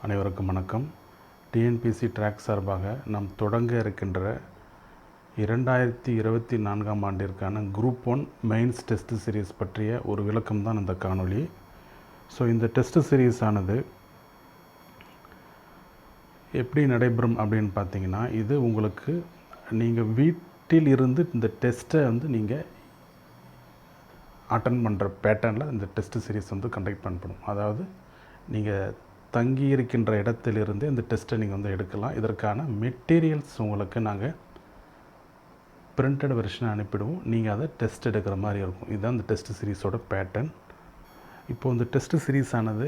அனைவருக்கும் வணக்கம். TNPSC track சார்பாக நாம் தொடங்க இருக்கின்ற 2024ஆம் ஆண்டிற்கான குரூப் 1 மெயின்ஸ் டெஸ்ட் சீரீஸ் பற்றிய ஒரு விளக்கம் தான் இந்த காணொளி. ஸோ இந்த டெஸ்ட் சீரீஸ் ஆனது எப்படி நடைபெறும் அப்படின்னு பார்த்தீங்கன்னா, இது உங்களுக்கு நீங்கள் வீட்டில் இருந்து இந்த டெஸ்ட்டை நீங்கள் அட்டன் பண்ணுற பேட்டர்னில் இந்த டெஸ்ட் சீரீஸ் கண்டக்ட் பண்ணப்படும். அதாவது நீங்கள் தங்கி இருக்கின்ற இடத்திலிருந்து இந்த டெஸ்ட்டை நீங்கள் எடுக்கலாம். இதற்கான மெட்டீரியல்ஸ் உங்களுக்கு நாங்கள் பிரிண்டட் வெர்ஷனை அனுப்பிடுவோம். நீங்கள் அதை டெஸ்ட் எடுக்கிற மாதிரி இருக்கும். இதுதான் இந்த டெஸ்ட் சீரீஸோட பேட்டர்ன். இப்போது இந்த டெஸ்ட் சீரீஸ் ஆனது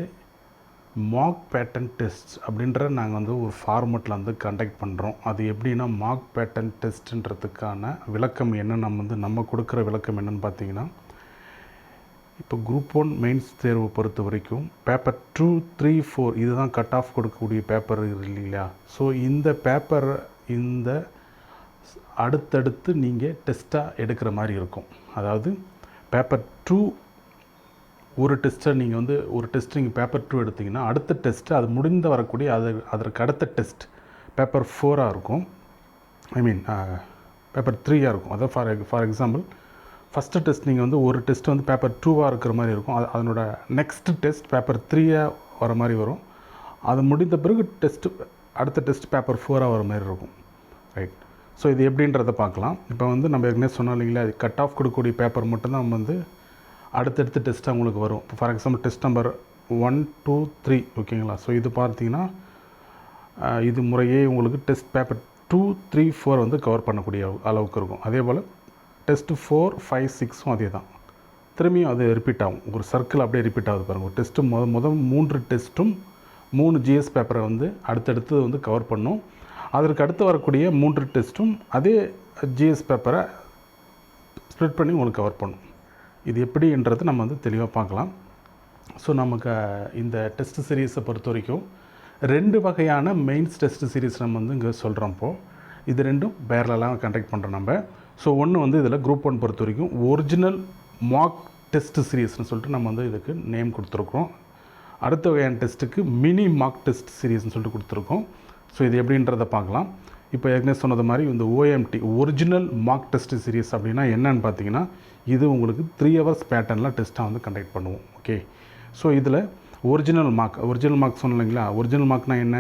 மார்க் பேட்டர்ன் டெஸ்ட் அப்படின்ற நாங்கள் ஒரு ஃபார்மெட்டில் கண்டக்ட் பண்ணுறோம். அது எப்படின்னா, மார்க் பேட்டர்ன் டெஸ்ட்டுன்றதுக்கான விளக்கம் என்ன, நம்ம கொடுக்குற விளக்கம் என்னென்னு பார்த்தீங்கன்னா, இப்போ குரூப் 1 மெயின்ஸ் தேர்வு பொறுத்த வரைக்கும் பேப்பர் 2, 3, 4 இதுதான் கட் ஆஃப் கொடுக்கக்கூடிய பேப்பர் இல்லைங்களா. ஸோ இந்த பேப்பர் அடுத்தடுத்து நீங்கள் டெஸ்ட்டாக எடுக்கிற மாதிரி இருக்கும். அதாவது பேப்பர் 2 ஒரு டெஸ்ட்டை நீங்கள் ஒரு டெஸ்ட் நீங்கள் பேப்பர் 2 எடுத்திங்கன்னா, அடுத்த டெஸ்ட்டு அது முடிந்து வரக்கூடிய அதற்கு அடுத்த டெஸ்ட் பேப்பர் 4ஆக இருக்கும். பேப்பர் 3ஆக இருக்கும். அதாவது ஃபார் எக்ஸாம்பிள் ஃபஸ்ட்டு டெஸ்ட் நீங்கள் ஒரு டெஸ்ட் பேப்பர் 2ஆக இருக்கிற மாதிரி இருக்கும். அதனோட நெக்ஸ்ட் டெஸ்ட் பேப்பர் 3ஆக வர மாதிரி வரும். அது முடிந்த பிறகு அடுத்த டெஸ்ட் பேப்பர் 4ஆக வர மாதிரி இருக்கும். ரைட். ஸோ இது எப்படின்றத பார்க்கலாம். இப்போ நம்ம ஏற்கனவே சொன்னோம் இல்லைங்களா, அது கட் ஆஃப் கொடுக்கக்கூடிய பேப்பர் மட்டும்தான் அடுத்தடுத்த டெஸ்ட்டாக உங்களுக்கு வரும். இப்போ ஃபார் எக்ஸாம்பிள் டெஸ்ட் நம்பர் 1, 2, 3 ஓகேங்களா. ஸோ இது பார்த்தீங்கன்னா இது முறையே உங்களுக்கு டெஸ்ட் பேப்பர் 2, 3, 4 கவர் பண்ணக்கூடிய அளவுக்கு இருக்கும். அதே போல் டெஸ்ட்டு 4, 5, 6 அதே தான். திரும்பியும் அது ரிப்பீட் ஆகும். ஒரு சர்க்கிள் அப்படியே ரிப்பீட் ஆகுது பாருங்கள். ஒரு டெஸ்ட்டு முதல் 3 டெஸ்ட்டும் 3 ஜிஎஸ் பேப்பரை அடுத்தடுத்து கவர் பண்ணும். அதற்கு அடுத்து வரக்கூடிய 3 டெஸ்ட்டும் அதே ஜிஎஸ் பேப்பரை ஸ்ப்ளிட் பண்ணி உங்களுக்கு கவர் பண்ணும். இது எப்படின்றது நம்ம தெளிவாக பார்க்கலாம். ஸோ நமக்கு இந்த டெஸ்ட் சீரீஸை பொறுத்த வரைக்கும் 2 வகையான மெயின்ஸ் டெஸ்ட் சீரீஸ் நம்ம இங்கே சொல்கிறோம். இது ரெண்டும் பேரலாக கண்டக்ட் பண்ணுறோம் நம்ம. ஸோ ஒன்று இதில் குரூப் 1 பொறுத்த வரைக்கும் ஒரிஜினல் மார்க் டெஸ்ட் சீரீஸ்னு சொல்லிட்டு நம்ம இதுக்கு நேம் கொடுத்துருக்கோம். அடுத்த வகையான டெஸ்ட்டுக்கு மினி மார்க் டெஸ்ட் சீரீஸ்னு சொல்லிட்டு கொடுத்துருக்கோம். ஸோ இது எப்படின்றத பார்க்கலாம். இப்போ ஏற்கனவே சொன்னது மாதிரி இந்த OMT original mark test series அப்படின்னா என்னன்னு பார்த்தீங்கன்னா, இது உங்களுக்கு 3 ஹவர்ஸ் பேட்டர்னில் டெஸ்ட்டாக கண்டக்ட் பண்ணுவோம். ஓகே. ஸோ இதில் ஒரிஜினல் மார்க் சொன்னோம் இல்லைங்களா. ஒரிஜினல் மார்க்னா என்ன,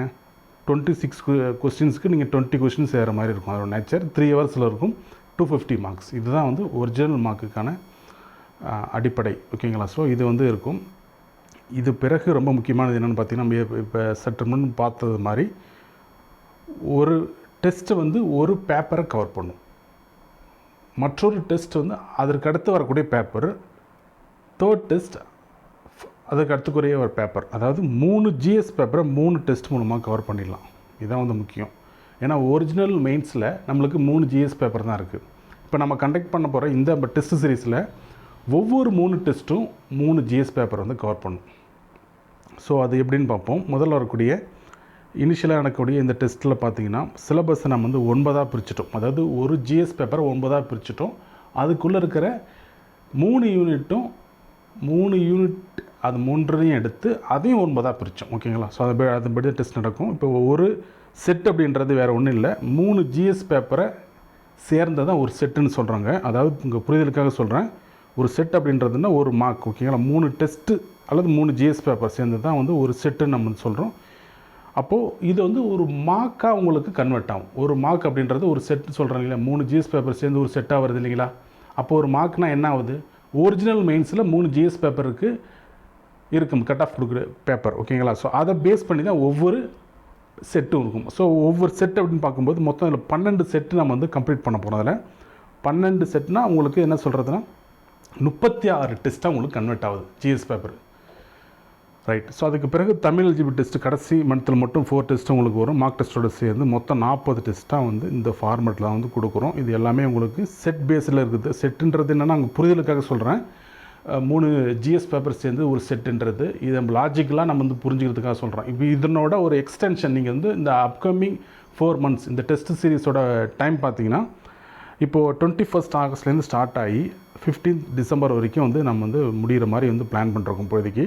26 கொஸ்டின்ஸ்க்கு நீங்கள் 20 கொஸ்டின்ஸ் செய்கிற மாதிரி இருக்கும். அதோட நேச்சர் 3 ஹவர்ஸில் இருக்கும். 250 மார்க்ஸ். இதுதான் ஒரிஜினல் மார்க்குக்கான அடிப்படை. ஓகேங்களா. ஸோ இது இருக்கும். இது பிறகு ரொம்ப முக்கியமானது என்னென்னு பார்த்தீங்கன்னா, நம்ம இப்போ சற்று முன் பார்த்தது மாதிரி ஒரு டெஸ்ட்டு ஒரு பேப்பரை கவர் பண்ணும். மற்றொரு டெஸ்ட் அதற்கு அடுத்து வரக்கூடிய பேப்பர், தேர்ட் டெஸ்ட் அதுக்கு அடுத்துக்குரிய ஒரு பேப்பர். அதாவது 3 ஜிஎஸ் பேப்பரை 3 டெஸ்ட் மூலமாக கவர் பண்ணிடலாம். இதுதான் முக்கியம். ஏன்னா ஒரிஜினல் மெயின்ஸில் நம்மளுக்கு 3 ஜிஎஸ் பேப்பர் தான் இருக்குது. இப்போ நம்ம கண்டக்ட் பண்ண போகிற இந்த டெஸ்ட் சீரீஸில் ஒவ்வொரு 3 டெஸ்ட்டும் 3 ஜிஎஸ் பேப்பர் கவர் பண்ணும். ஸோ அது எப்படின்னு பார்ப்போம். முதல்ல வரக்கூடிய இனிஷியலாக நடக்கக்கூடிய இந்த டெஸ்ட்டில் பார்த்தீங்கன்னா, சிலபஸை நம்ம 9ஆக பிரிச்சுட்டோம். அதாவது ஒரு ஜிஎஸ் பேப்பரை 9ஆக பிரிச்சுட்டோம். அதுக்குள்ளே இருக்கிற 3 யூனிட்டும் 3 யூனிட் அது 3ஐயும் எடுத்து அதையும் 9ஆக பிரித்தோம். ஓகேங்களா. ஸோ அதுபடி டெஸ்ட் நடக்கும். இப்போ ஒரு செட் அப்படின்றது வேறு ஒன்றும் இல்லை, 3 ஜிஎஸ் பேப்பரை சேர்ந்ததான் ஒரு செட்டுன்னு சொல்கிறாங்க. அதாவது உங்கள் புரிதலுக்காக சொல்கிறேன். ஒரு செட் அப்படின்றதுன்னா ஒரு மார்க். ஓகேங்களா. 3 டெஸ்ட்டு அல்லது 3 ஜிஎஸ் பேப்பர் சேர்ந்து தான் ஒரு செட்டுன்னு நம்ம சொல்கிறோம். அப்போது இது ஒரு மார்க்காக உங்களுக்கு கன்வெர்ட் ஆகும். ஒரு மார்க் அப்படின்றது ஒரு செட்டு சொல்கிறாங்க இல்லையா. 3 ஜிஎஸ் பேப்பர் சேர்ந்து ஒரு செட்டாக வருது இல்லைங்களா. அப்போது ஒரு மார்க்னால் என்ன ஆகுது, ஒரிஜினல் மெயின்ஸில் 3 ஜிஎஸ் பேப்பருக்கு இருக்கும் கட் ஆஃப் கொடுக்குற பேப்பர். ஓகேங்களா. ஸோ அதை பேஸ் பண்ணி தான் ஒவ்வொரு செட்டும் இருக்கும். ஸோ ஒவ்வொரு செட் அப்படின்னு பார்க்கும்போது மொத்தம் இதில் 12 செட்டு நம்ம கம்ப்ளீட் பண்ண போகிறோம். அதில் 12 செட்னால் உங்களுக்கு என்ன சொல்கிறதுனா 36 டெஸ்ட்டாக உங்களுக்கு கன்வெர்ட் ஆகுது ஜிஎஸ் பேப்பர். ரைட். ஸோ அதுக்கு பிறகு தமிழ் எலிஜிபிள் டெஸ்ட்டு கடைசி மந்த்தில் மட்டும் 4 டெஸ்ட்டு உங்களுக்கு வரும். மார்க் டெஸ்ட்டோட சேர்ந்து மொத்தம் 40 டெஸ்ட்டாக இந்த ஃபார்மெட்டில் கொடுக்குறோம். இது எல்லாமே உங்களுக்கு செட் பேஸில் இருக்குது. செட்டுன்றது என்னென்னா அங்கே புரிதலுக்காக சொல்கிறேன். 3 ஜிஎஸ் பேப்பர் சேர்ந்து ஒரு செட்டுன்றது இது நம்ம லாஜிக்கலாக நம்ம புரிஞ்சுக்கிறதுக்காக சொல்கிறோம். இப்போ இதனோட ஒரு எக்ஸ்டென்ஷன் நீங்கள் இந்த அப்கமிங் 4 மந்த்ஸ் இந்த டெஸ்ட் சீரீஸோட டைம் பார்த்தீங்கன்னா, இப்போது 21 ஆகஸ்ட்லேருந்து ஸ்டார்ட் ஆகி 15 டிசம்பர் வரைக்கும் நம்ம முடிகிற மாதிரி பிளான் பண்ணுறோம் இப்போதைக்கு.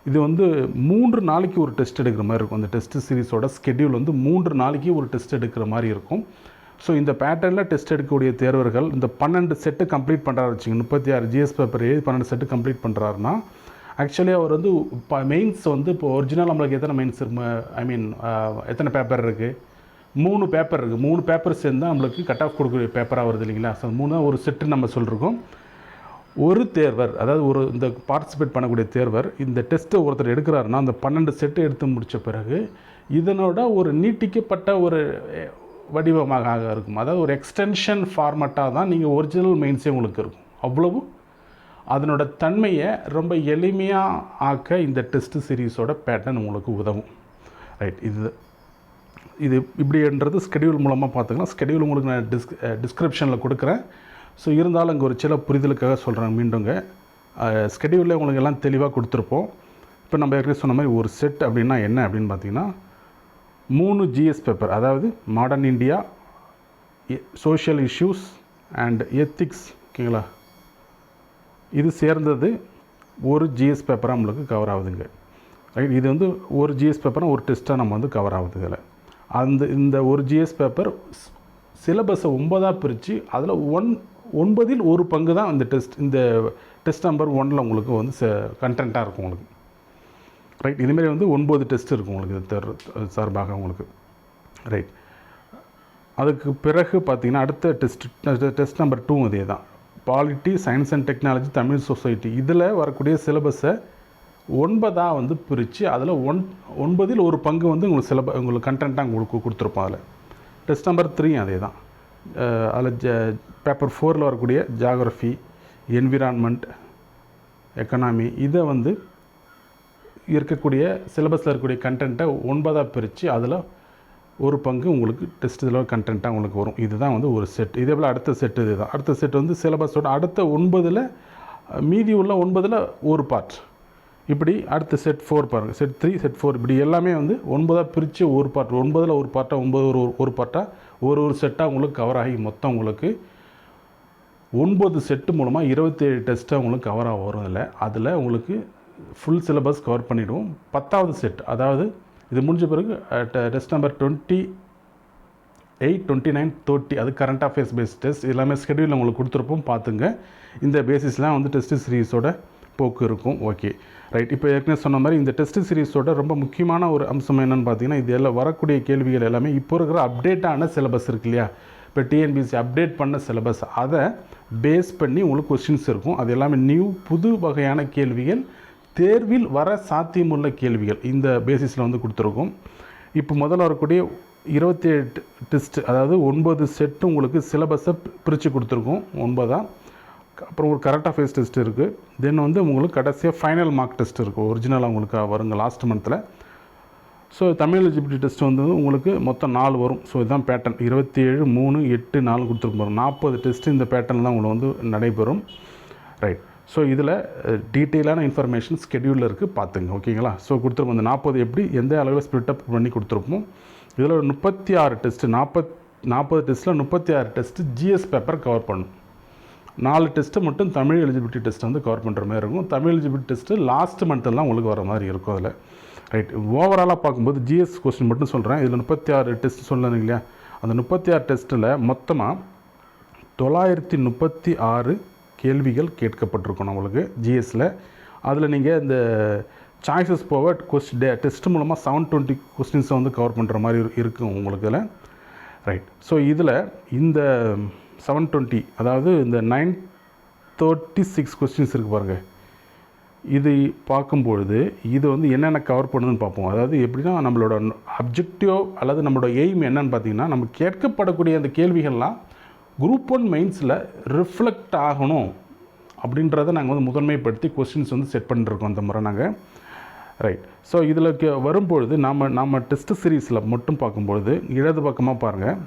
இது வந்து 3 நாளைக்கு ஒரு டெஸ்ட் எடுக்கிற மாதிரி இருக்கும். அந்த டெஸ்ட் சீரிஸோட ஸ்கெடியூல் வந்து 3 நாளைக்கு ஒரு டெஸ்ட் எடுக்கிற மாதிரி இருக்கும். ஸோ இந்த பேட்டர்னில் டெஸ்ட் எடுக்கக்கூடிய தேர்வர்கள் இந்த 12 செட்டு கம்ப்ளீட் பண்ணுறாரு வச்சுங்க, 36 ஜிஎஸ் பேப்பர் எழுதி 12 செட்டு கம்ப்ளீட் பண்ணுறாருன்னா ஆக்சுவலி அவர் வந்து மெயின்ஸ் வந்து இப்போ ஒரிஜினல் நம்மளுக்கு எத்தனை மெயின்ஸ் எத்தனை பேப்பர் இருக்குது, 3 பேப்பர் இருக்குது. 3 பேப்பர் சேர்ந்து தான் நம்மளுக்கு கட் ஆஃப் கொடுக்கக்கூடிய பேப்பராக வருது இல்லைங்களா. ஸோ 3 தான் ஒரு செட்டு நம்ம சொல்லியிருக்கோம். ஒரு தேர்வர், அதாவது இந்த பார்ட்டிசிபேட் பண்ணக்கூடிய தேர்வர் இந்த டெஸ்ட்டை ஒருத்தர் எடுக்கிறாருன்னா அந்த 12 செட்டு எடுத்து முடித்த பிறகு இதனோட ஒரு நீட்டிக்கப்பட்ட ஒரு வடிவமாக இருக்கும். அதாவது ஒரு எக்ஸ்டென்ஷன் ஃபார்மேட்டாக தான் நீங்கள் ஒரிஜினல் மெயின்ஸே உங்களுக்கு இருக்கும். அவ்வளவு அதனோட தன்மையை ரொம்ப எளிமையாக ஆக்க இந்த டெஸ்ட் சீரீஸோட பேட்டர்ன் உங்களுக்கு உதவும். ரைட், இது இப்படின்றது ஸ்கெடியூல் மூலமாக பார்த்துக்கலாம். ஸ்கெடியூல் உங்களுக்கு நான் டிஸ்கிரிப்ஷனில் கொடுக்குறேன். ஸோ இருந்தாலும் இங்கே ஒரு சில புரிதலுக்காக சொல்கிறேன். மீண்டுங்க ஸ்கெடியூலில் உங்களுக்கு எல்லாம் தெளிவாக கொடுத்துருப்போம். இப்போ நம்ம ஏற்கனவே சொன்ன மாதிரி ஒரு செட் அப்படின்னா என்ன அப்படின்னு பார்த்தீங்கன்னா 3 ஜிஎஸ் பேப்பர், அதாவது modern India, social issues and ethics, ஓகேங்களா, இது சேர்ந்தது ஒரு ஜிஎஸ் பேப்பராக நம்மளுக்கு கவர் ஆகுதுங்க. ரைட், இது வந்து ஒரு ஜிஎஸ் பேப்பராக ஒரு டெஸ்ட்டாக நம்ம வந்து கவர் ஆகுது. இதில் இந்த ஒரு ஜிஎஸ் பேப்பர் சிலபஸை 9ஆக பிரித்து அதில் 9ல் ஒரு பங்கு தான் இந்த டெஸ்ட் நம்பர் 1ல் உங்களுக்கு வந்து கண்டென்ட்டாக இருக்கும் உங்களுக்கு. ரைட், இதுமாரி வந்து 9 டெஸ்ட் இருக்கும் உங்களுக்கு சார்பாக உங்களுக்கு. ரைட், அதுக்கு பிறகு பார்த்திங்கன்னா அடுத்த டெஸ்ட் நம்பர் 2 இதே தான், polity, science and technology, Tamil society. இதில் வரக்கூடிய சிலபஸை 9ஆக வந்து பிரித்து அதில் 9ல் ஒரு பங்கு வந்து உங்களுக்கு கண்டென்ட்டாக உங்களுக்கு கொடுத்துருப்போம். அதில் டெஸ்ட் நம்பர் 3 அதே தான். அதில் பேப்பர் 4ல் வரக்கூடிய ஜியாகிரஃபி, என்விரான்மெண்ட், எக்கனாமி, இதை வந்து இருக்கக்கூடிய சிலபஸில் இருக்கக்கூடிய கண்டென்ட்டை 9ஆக பிரித்து அதில் ஒரு பங்கு உங்களுக்கு டெஸ்ட்டில் கண்டென்ட்டாக உங்களுக்கு வரும். இதுதான் வந்து ஒரு செட். இதே போல் அடுத்த செட்டு இது தான். அடுத்த செட் வந்து சிலபஸோட அடுத்த 9ல் மீதி உள்ள 9ல் ஒரு பார்ட். இப்படி அடுத்த செட் 4 பாருங்கள், செட் 3, செட் 4, இப்படி எல்லாமே வந்து 9ஆக பிரித்து ஒரு பார்ட், 9ல் ஒரு பார்ட்டாக 9 ஒரு பார்ட்டாக ஒரு செட்டாக உங்களுக்கு கவர் ஆகி மொத்தம் உங்களுக்கு 9 செட்டு மூலமாக 27 டெஸ்ட்டாக உங்களுக்கு கவராக வரும். அதில் உங்களுக்கு ஃபுல் சிலபஸ் கவர் பண்ணிவிடுவோம். 10வது செட், அதாவது இது முடிஞ்ச பிறகு டெஸ்ட் நம்பர் 28, 29, 30, அது கரண்ட் அஃபேர்ஸ் பேஸ்ட் டெஸ்ட். எல்லாமே ஸ்கெடியூலில் உங்களுக்கு கொடுத்துருப்போம், பார்த்துங்க. இந்த பேசிஸ்லாம் வந்து டெஸ்ட் சீரீஸோட போக்கு இருக்கும். Okay, right. இப்போ ஏற்கனவே சொன்ன மாதிரி இந்த டெஸ்ட் சீரீஸோட ரொம்ப முக்கியமான ஒரு அம்சம் என்னென்னு பார்த்தீங்கன்னா, இது எல்லாம் வரக்கூடிய கேள்விகள் எல்லாமே இப்போ இருக்கிற அப்டேட்டான சிலபஸ் இருக்கு இல்லையா, இப்போ டிஎன்பிசி அப்டேட் பண்ண சிலபஸ், அதை பேஸ் பண்ணி உங்களுக்கு கொஸ்டின்ஸ் இருக்கும். அது எல்லாமே புது வகையான கேள்விகள், தேர்வில் வர சாத்தியமுள்ள கேள்விகள் இந்த பேசிஸில் வந்து கொடுத்துருக்கோம். இப்போ முதல்ல வரக்கூடிய 27 டெஸ்ட், அதாவது 9 செட்டு உங்களுக்கு சிலபஸை பிரித்து கொடுத்துருக்கோம் 9ஆக. அப்புறம் ஒரு கரண்ட் அஃபேர்ஸ் டெஸ்ட் இருக்குது. தென் வந்து உங்களுக்கு கடைசியாக ஃபைனல் மார்க் டெஸ்ட் இருக்குது, ஒரிஜினலாக உங்களுக்கு வருங்க லாஸ்ட் மந்தில். ஸோ தமிழ் எலிஜிபிலிட்டி டெஸ்ட் வந்து உங்களுக்கு மொத்தம் 4 வரும். ஸோ இதுதான் பேட்டர்ன். 27, 3, 8, 4 கொடுத்துருப்போம். 40 டெஸ்ட்டு இந்த பேட்டர்ன் தான் உங்களுக்கு வந்து நடைபெறும். ரைட், ஸோ இதில் டீட்டெயிலான இன்ஃபர்மேஷன் ஸ்கெடியூலில் இருக்குது, பார்த்துங்க. ஓகேங்களா. ஸோ கொடுத்துருப்போம். இந்த 40 எப்படி எந்த அளவில் ஸ்ப்ளிட் அப் பண்ணி கொடுத்துருப்போம். இதில் 36 டெஸ்ட்டு, 40 டெஸ்ட்டில் 36 டெஸ்ட்டு ஜிஎஸ் பேப்பர் கவர் பண்ணும். 4 டெஸ்ட்டு மட்டும் தமிழ் எலிஜிபிலிட்டி டெஸ்ட் வந்து கவர் பண்ணுற மாதிரி இருக்கும். தமிழ் எலிஜிபிலிட்டி டெஸ்ட்டு லாஸ்ட் மந்த்தில் தான் உங்களுக்கு வர மாதிரி இருக்கும் அதில். ரைட், ஓவராலாக பார்க்கும்போது ஜிஎஸ் கொஸ்டின் மட்டும் சொல்கிறேன். இதில் 36 டெஸ்ட் சொல்லணும் இல்லையா, அந்த 36 டெஸ்ட்டில் மொத்தமாக 936 கேள்விகள் கேட்கப்பட்டிருக்கும் நம்மளுக்கு ஜிஎஸில். அதில் நீங்கள் இந்த சாய்ஸஸ் போக டெஸ்ட் மூலமாக 720 கொஸ்டின்ஸை வந்து கவர் பண்ணுற மாதிரி இருக்கும் உங்களுக்கு இதில். ரைட், ஸோ இதில் இந்த 720, அதாவது இந்த 936 கொஸ்டின்ஸ் இருக்குது பாருங்கள். இது பார்க்கும்பொழுது இது வந்து என்னென்ன கவர் பண்ணுதுன்னு பார்ப்போம். அதாவது எப்படின்னா நம்மளோட அப்ஜெக்டிவ் அல்லது நம்மளோட எய்ம் என்னன்னு பார்த்தீங்கன்னா, நம்ம கேட்கப்படக்கூடிய அந்த கேள்விகள்லாம் குரூப் 1 மெயின்ஸில் ரிஃப்ளெக்ட் ஆகணும் அப்படின்றத நாங்கள் வந்து முதன்மைப்படுத்தி கொஸ்டின்ஸ் வந்து செட் பண்ணிருக்கோம் இந்த முறை நாங்கள். ரைட், ஸோ இதில் வரும்பொழுது நம்ம டெஸ்ட் சீரீஸில் மட்டும் பார்க்கும்பொழுது இடது பக்கமாக பாருங்கள்,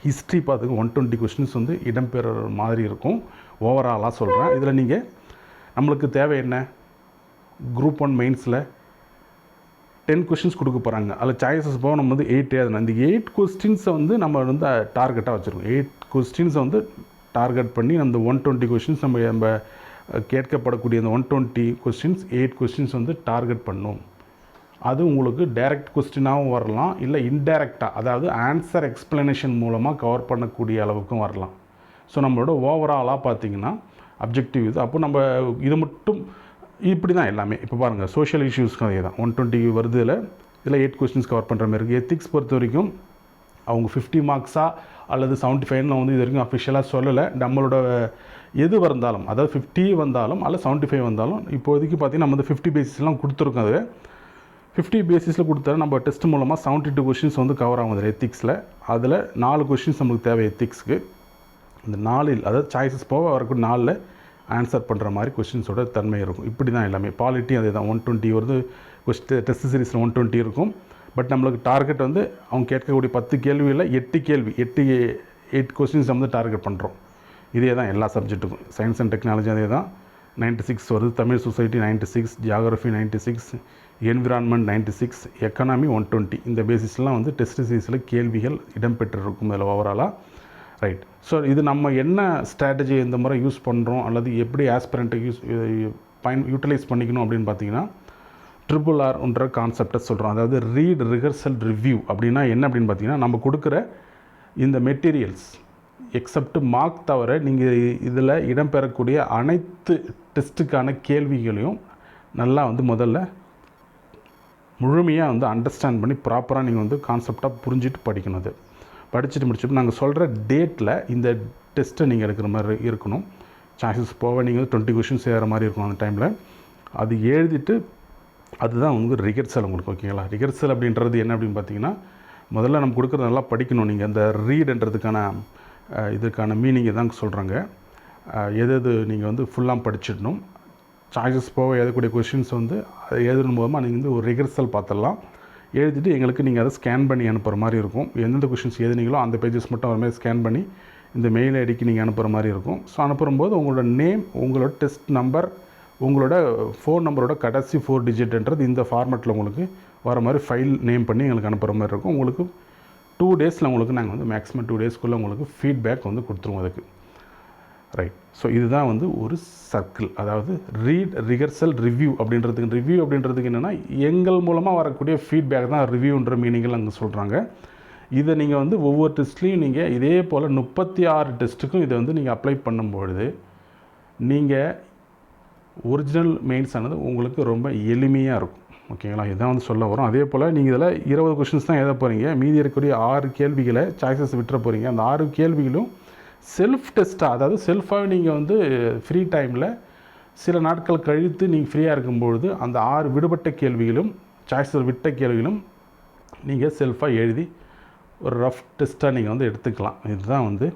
ஹிஸ்ட்ரி பார்த்துக்கு 120 கொஸ்டின்ஸ் வந்து இடம்பெற மாதிரி இருக்கும். ஓவராலாக சொல்கிறேன். இதில் நீங்கள் நம்மளுக்கு தேவை என்ன, குரூப் 1 மெயின்ஸில் 10 கொஸ்டின்ஸ் கொடுக்க போகிறாங்க. அதில் சாய்ஸஸ் போக நம்ம வந்து 8 எழுதணும். இந்த 8 கொஸ்டின்ஸை வந்து நம்ம வந்து டார்கெட்டாக வச்சுருக்கோம். 8 கொஸ்டின்ஸை வந்து டார்கெட் பண்ணி அந்த 120 கொஸ்டின்ஸ் நம்ம கேட்கப்படக்கூடிய அந்த 120 கொஸ்டின்ஸ் 8 கொஸ்டின்ஸ் வந்து டார்கெட் பண்ணும். அது உங்களுக்கு டைரக்ட் கொஸ்டினாகவும் வரலாம், இல்லை இன்டைரக்டாக, அதாவது ஆன்சர் எக்ஸ்ப்ளனேஷன் மூலமாக கவர் பண்ணக்கூடிய அளவுக்கும் வரலாம். ஸோ நம்மளோட ஓவராலாக பார்த்திங்கன்னா அப்ஜெக்டிவ் இது. அப்போ நம்ம இது மட்டும் இப்படி தான் எல்லாமே. இப்போ பாருங்கள், சோஷியல் இஷ்யூஸ்க்கு அதே தான் 120 வருது. இதில் 8 கொஸ்டின்ஸ் கவர் பண்ணுற மாதிரி இருக்குது. எத்திக்ஸ் பொறுத்த வரைக்கும் அவங்க 50 மார்க்ஸாக அல்லது 75 வந்து இது வரைக்கும் அஃபிஷியலாக சொல்லலை. நம்மளோட எது வந்தாலும், அதாவது 50 வந்தாலும் அல்ல 75 வந்தாலும், இப்போதைக்கு பார்த்திங்கன்னா நம்ம வந்து 50 பேசிஸ்லாம் கொடுத்துருக்கோம். அது 50 பேசிஸில் கொடுத்தா நம்ம டெஸ்ட் மூலமாக 72 கொஸ்டின்ஸ் வந்து கவர் ஆகும் அதில் எத்திக்ஸில். அதில் 4 கொஸ்டின்ஸ் நமக்கு தேவை எத்திக்ஸ்க்கு. இந்த 4 அதாவது சாய்ஸஸ் போக வரக்கூடிய 4 ஆன்சர் பண்ணுற மாதிரி கொஸ்டின்ஸோட தன்மை இருக்கும். இப்படி தான் எல்லாமே. பாலிட்டி அதே தான், 120 வருது. டெஸ்ட் சீரிஸில் 120 இருக்கும். பட் நம்மளுக்கு டார்கெட் வந்து அவங்க கேட்கக்கூடிய 10 கேள்வியில் 8 கொஸ்டின்ஸ் வந்து டார்கெட் பண்ணுறோம். இதே தான் எல்லா சப்ஜெக்ட்டுக்கும். சயின்ஸ் அண்ட் டெக்னாலஜி அதே தான். 96 வருது. Tamil society 96, geography 96, environment 96, economy 120. இந்த பேசிஸ்லாம் வந்து டெஸ்ட் சீரிஸில் கேள்விகள் இடம்பெற்றிருக்கும் இதில் ஓவராலாக. ரைட். ஸோ இது நம்ம என்ன ஸ்ட்ராட்டஜி இந்த முறை யூஸ் பண்ணுறோம் அல்லது எப்படி ஆஸ்பிரண்ட்டை யூட்டிலைஸ் பண்ணிக்கணும் அப்படின்னு பார்த்தீங்கன்னா, RRRன்ற கான்செப்டை சொல்கிறோம். அதாவது ரீட், ரிஹர்சல், ரிவ்யூ. அப்படின்னா என்ன அப்படின்னு பார்த்தீங்கன்னா, நம்ம கொடுக்குற இந்த மெட்டீரியல்ஸ் எக்ஸப்ட் மார்க் தவிர நீங்கள் இதில் இடம்பெறக்கூடிய அனைத்து டெஸ்ட்டுக்கான கேள்விகளையும் நல்லா வந்து முதல்ல முழுமையாக வந்து அண்டர்ஸ்டாண்ட் பண்ணி ப்ராப்பராக நீங்கள் வந்து கான்செப்டாக புரிஞ்சுட்டு படிக்கணும். அது படிச்சுட்டு முடிச்சுட்டு நாங்கள் சொல்கிற டேட்டில் இந்த டெஸ்ட்டை நீங்கள் எடுக்கிற மாதிரி இருக்கணும். சாய்ஸஸ் போக நீங்கள் 20 கொஷின்ஸ் ஏற மாதிரி இருக்கும் அந்த டைமில். அது எழுதிட்டு அதுதான் உங்களுக்கு ரிஹர்சல் உங்களுக்கு. ஓகேங்களா? ரிஹர்சல் அப்படின்றது என்ன அப்படின்னு பார்த்தீங்கன்னா, முதல்ல நம்ம கொடுக்குறது நல்லா படிக்கணும். நீங்கள் அந்த ரீடுன்றதுக்கான இதுக்கான மீனிங்கை தான் சொல்கிறாங்க. எது நீங்கள் வந்து ஃபுல்லாக படிச்சிடணும். சாய்ஸஸ் போக எழுதக்கூடிய கொஷின்ஸ் வந்து அதை எழுதும் போதுமா நீங்கள் வந்து ஒரு ரிஹர்சல் பார்த்துடலாம். எழுதிட்டு எங்களுக்கு நீங்கள் அதை ஸ்கேன் பண்ணி அனுப்புகிற மாதிரி இருக்கும். எந்தெந்த கொஷின்ஸ் எழுதுனீங்களோ அந்த பேஜஸ் மட்டும் அது மாதிரி ஸ்கேன் பண்ணி இந்த மெயில் ஐடிக்கு நீங்கள் அனுப்புகிற மாதிரி இருக்கும். ஸோ அனுப்பும்போது உங்களோட நேம், உங்களோட டெஸ்ட் நம்பர், உங்களோட ஃபோன் நம்பரோட கடைசி 4 டிஜிட்ன்றது இந்த ஃபார்மெட்டில் உங்களுக்கு வர மாதிரி ஃபைல் நேம் பண்ணி எங்களுக்கு அனுப்புகிற மாதிரி இருக்கும். உங்களுக்கு 2 டேஸில் உங்களுக்கு நாங்கள் வந்து மேக்ஸிமம் 2 டேஸ்க்குள்ளே உங்களுக்கு ஃபீட்பேக் வந்து கொடுத்துருவோம் அதுக்கு. ரைட். ஸோ இதுதான் வந்து ஒரு சர்க்கிள். அதாவது ரீட், ரிஹர்சல், ரிவ்யூ அப்படின்றதுக்கு என்னென்னா, எங்கள் மூலமாக வரக்கூடிய ஃபீட்பேக் தான் ரிவ்யூன்ற மீனிங்கில் அங்கே சொல்கிறாங்க. இதை நீங்கள் வந்து ஒவ்வொரு டெஸ்ட்லேயும் நீங்கள் இதே போல் 36 டெஸ்ட்டுக்கும் இதை வந்து நீங்கள் அப்ளை பண்ணும்பொழுது நீங்கள் ஒரிஜினல் மெயின்ஸ் ஆனது உங்களுக்கு ரொம்ப எளிமையாக இருக்கும். ஓகேங்களா? இதான் வந்து சொல்ல வரும். அதே போல் நீங்கள் இதில் 20 கொஷின்ஸ் தான் எழுத போகிறீங்க. மீதி இருக்கக்கூடிய 6 கேள்விகளை சாய்ஸஸ் விட்டுற போகிறீங்க. அந்த 6 கேள்விகளும் செல்ஃப் டெஸ்ட்டாக, அதாவது செல்ஃபாக நீங்கள் வந்து ஃப்ரீ டைமில் சில நாட்கள் கழித்து நீங்கள் ஃப்ரீயாக இருக்கும்பொழுது அந்த 6 விடுபட்ட கேள்விகளும் சாய்ஸஸ் விட்ட கேள்விகளும் நீங்கள் செல்ஃபாக எழுதி ஒரு ரஃப் டெஸ்ட்டாக நீங்கள் வந்து எடுத்துக்கலாம். இதுதான் வந்து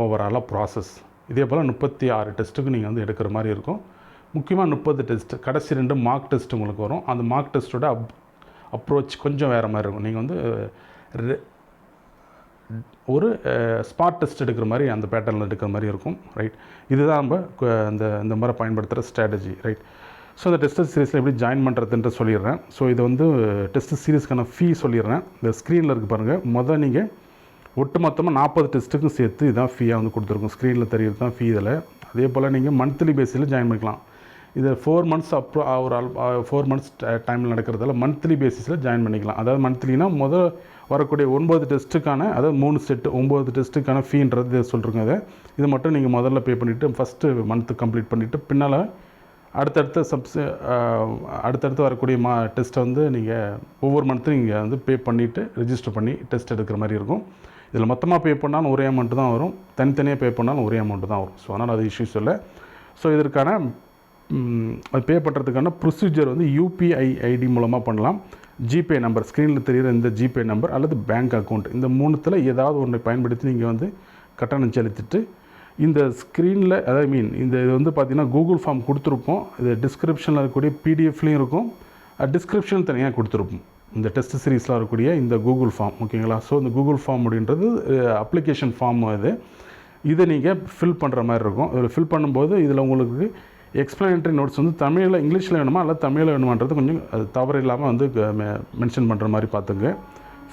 ஓவராலாக ப்ராசஸ். இதே போல் 36 டெஸ்ட்டுக்கு நீங்கள் வந்து எடுக்கிற மாதிரி இருக்கும். முக்கியமாக 30 டெஸ்ட்டு, கடைசி 2 மார்க் டெஸ்ட் உங்களுக்கு வரும். அந்த மார்க் டெஸ்ட்டோட அப்ரோச் கொஞ்சம் வேறு மாதிரி இருக்கும். நீங்கள் வந்து ஒரு ஸ்பாட் டெஸ்ட் எடுக்கிற மாதிரி அந்த பேட்டர்னில் எடுக்கிற மாதிரி இருக்கும். ரைட். இதுதான் நம்ம இந்த முறை பயன்படுத்துகிற ஸ்ட்ராட்டஜி. ரைட். ஸோ இந்த டெஸ்ட் சீரிஸில் எப்படி ஜாயின் பண்ணுறதுன்ட்டு சொல்லிடுறேன். ஸோ இது வந்து டெஸ்ட் சீரிஸ்க்கான ஃபீ சொல்லிடுறேன். இந்த ஸ்க்ரீனில் இருக்குது பாருங்கள். முதல் நீங்கள் ஒட்டுமொத்தமாக 40 டெஸ்ட்டுக்கும் சேர்த்து இதான் ஃபீயாக வந்து கொடுத்துருக்கோம். ஸ்க்ரீனில் தெரியுது தான் ஃபீ இதில். அதே போல் நீங்கள் மந்த்லி பேஸில் ஜாயின் பண்ணிக்கலாம். இது 4 மந்த்ஸ் ஒரு 4 மந்த்ஸ் டைமில் நடக்கிறதால மந்த்லி பேசிஸில் ஜாயின் பண்ணிக்கலாம். அதாவது மந்த்லினா முதல் வரக்கூடிய 9 டெஸ்ட்டுக்கான, அதாவது 3 செட்டு 9 டெஸ்ட்டுக்கான ஃபீன்றது சொல்கிறோங்க. இது மட்டும் நீங்கள் முதல்ல பே பண்ணிவிட்டு ஃபஸ்ட்டு மந்த்து கம்ப்ளீட் பண்ணிவிட்டு பின்னால் அடுத்தடுத்து வரக்கூடிய டெஸ்ட்டை வந்து நீங்கள் ஒவ்வொரு மந்த்தும் நீங்கள் வந்து பே பண்ணிவிட்டு ரிஜிஸ்டர் பண்ணி டெஸ்ட் எடுக்கிற மாதிரி இருக்கும். இதில் மொத்தமாக பே பண்ணாலும் ஒரே அமௌண்ட்டு தான் வரும், தனித்தனியாக பே பண்ணாலும் ஒரே அமௌண்ட்டு தான் வரும். ஸோ அதனால் அது இஷ்யூஸ் இல்லை. ஸோ இதற்கான அது பே பண்ணுறதுக்கான ப்ரொசீஜர் வந்து UPI ID மூலமாக பண்ணலாம். ஜிபே நம்பர், ஸ்க்ரீனில் தெரிகிற இந்த ஜிபே நம்பர் அல்லது பேங்க் அக்கௌண்ட், இந்த 3த்தில் ஏதாவது ஒன்றை பயன்படுத்தி நீங்கள் வந்து கட்டணம் செலுத்திட்டு இந்த ஸ்க்ரீனில், அதாவது இந்த இது வந்து பார்த்திங்கன்னா கூகுள் ஃபார்ம் கொடுத்துருப்போம். இது டிஸ்கிரிப்ஷனில் இருக்கக்கூடிய PDFலையும் இருக்கும், டிஸ்கிரிப்ஷன் தனியாக கொடுத்துருப்போம். இந்த டெஸ்ட் சீரிஸில் இருக்கக்கூடிய இந்த கூகுள் ஃபார்ம். ஓகேங்களா? ஸோ இந்த கூகுள் ஃபார்ம் அப்படின்றது அப்ளிகேஷன் ஃபார்ம். இதை நீங்கள் ஃபில் பண்ணுற மாதிரி இருக்கும். இதில் ஃபில் பண்ணும்போது இதில் உங்களுக்கு எக்ஸ்ப்ளனேட்டரி நோட்ஸ் வந்து தமிழில், இங்கிலீஷில் வேணுமா இல்லை தமிழில் வேணுமான்றது கொஞ்சம் அது தவறு இல்லாமல் வந்து மென்ஷன் பண்ணுற மாதிரி பார்த்துங்க.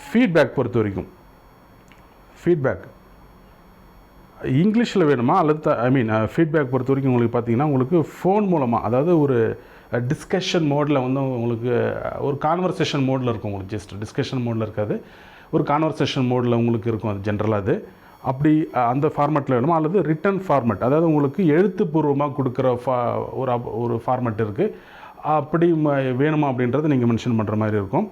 ஃபீட்பேக் பொறுத்த வரைக்கும் இங்கிலீஷில் வேணுமா அல்லது ஃபீட்பேக் பொறுத்த வரைக்கும் உங்களுக்கு பார்த்தீங்கன்னா உங்களுக்கு ஃபோன் மூலமாக, அதாவது ஒரு டிஸ்கஷன் மோடில் வந்து உங்களுக்கு ஒரு கான்வர்சேஷன் மோடில் இருக்கும். உங்களுக்கு ஜஸ்ட் டிஸ்கஷன் மோடில் இருக்காது, ஒரு கான்வர்சேஷன் மோடில் உங்களுக்கு இருக்கும். அது ஜென்ரலாக அது அப்படி அந்த ஃபார்மேட்டில் வேணுமா அல்லது ரிட்டன் ஃபார்மேட், அதாவது உங்களுக்கு எழுத்துப்பூர்வமாக கொடுக்குற ஒரு ஃபார்மேட் இருக்குது, அப்படி வேணுமா அப்படின்றத நீங்கள் மென்ஷன் பண்ணுற மாதிரி இருக்கும்.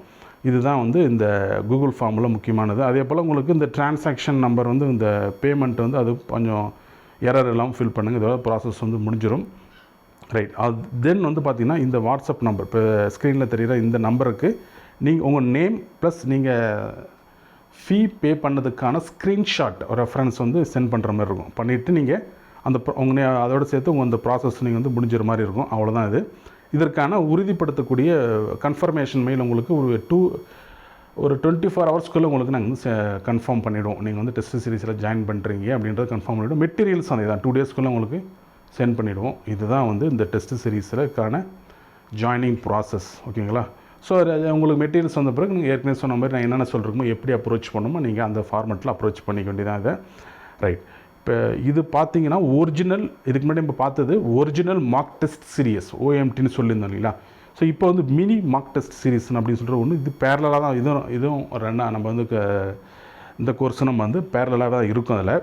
இதுதான் வந்து இந்த கூகுள் ஃபார்மில் முக்கியமானது. அதே போல் உங்களுக்கு இந்த டிரான்சாக்ஷன் நம்பர் வந்து இந்த பேமெண்ட் வந்து அது கொஞ்சம் எரர் இல்லாமல் ஃபில் பண்ணுங்கள். இதோட ப்ராசஸ் வந்து முடிஞ்சிடும். ரைட். அது தென் வந்து பார்த்திங்கன்னா இந்த வாட்ஸ்அப் நம்பர், இப்போ ஸ்க்ரீனில் தெரிகிற இந்த நம்பருக்கு நீங்கள் உங்கள் நேம் ப்ளஸ் நீங்கள் ஃபீ பே பண்ணதுக்கான ஸ்க்ரீன்ஷாட் ரெஃபரன்ஸ் வந்து சென்ட் பண்ணுற மாதிரி இருக்கும். பண்ணிவிட்டு நீங்கள் அந்த உங்கள் அதோடு சேர்த்து உங்கள் அந்த ப்ராசஸ் நீங்கள் வந்து முடிஞ்சிற மாதிரி இருக்கும். அவ்வளோதான் இது. இதற்கான உறுதிப்படுத்தக்கூடிய கன்ஃபர்மேஷன் மெயில் உங்களுக்கு ஒரு 24 ஹவர்ஸ்க்குள்ளே உங்களுக்கு நாங்கள் வந்து கன்ஃபார்ம் பண்ணிவிடுவோம். நீங்கள் வந்து டெஸ்ட் சீரிஸில் ஜாயின் பண்ணுறீங்க அப்படின்றத கன்ஃபார்ம் பண்ணிவிடுவோம். மெட்டீரியல்ஸ் அதே தான் 2 டேஸ்க்குள்ளே உங்களுக்கு சென்ட் பண்ணிவிடுவோம். இதுதான் வந்து இந்த டெஸ்ட் சீரிஸுக்கான ஜாயினிங் ப்ராசஸ். ஓகேங்களா? ஸோ உங்களுக்கு மெட்டீரியல்ஸ் வந்த பிறகு நீங்கள் ஏற்கனவே சொன்ன மாதிரி நான் என்னென்ன சொல்கிறோமோ எப்படி அப்ரோச் பண்ணணுமோ நீங்கள் அந்த ஃபார்மெட்டில் அப்ரோச் பண்ணிக்க வேண்டியதான் இதை. ரைட். இப்போ இது பார்த்தீங்கன்னா ஒரிஜினல், இதுக்கு முன்னாடி நம்ம பார்த்தது ஒரிஜினல் மார்க் டெஸ்ட் சீரியஸ் OMTன்னு சொல்லியிருந்தோம் இல்லைங்களா? ஸோ இப்போ வந்து மினி மார்க் டெஸ்ட் சீரிஸ் அப்படின்னு சொல்கிற ஒன்று, இது பேரலாக தான் இதுவும் ரெண்டாக நம்ம வந்து இந்த கோர்ஸும் நம்ம வந்து பேரலாக தான் இருக்கும். அதில்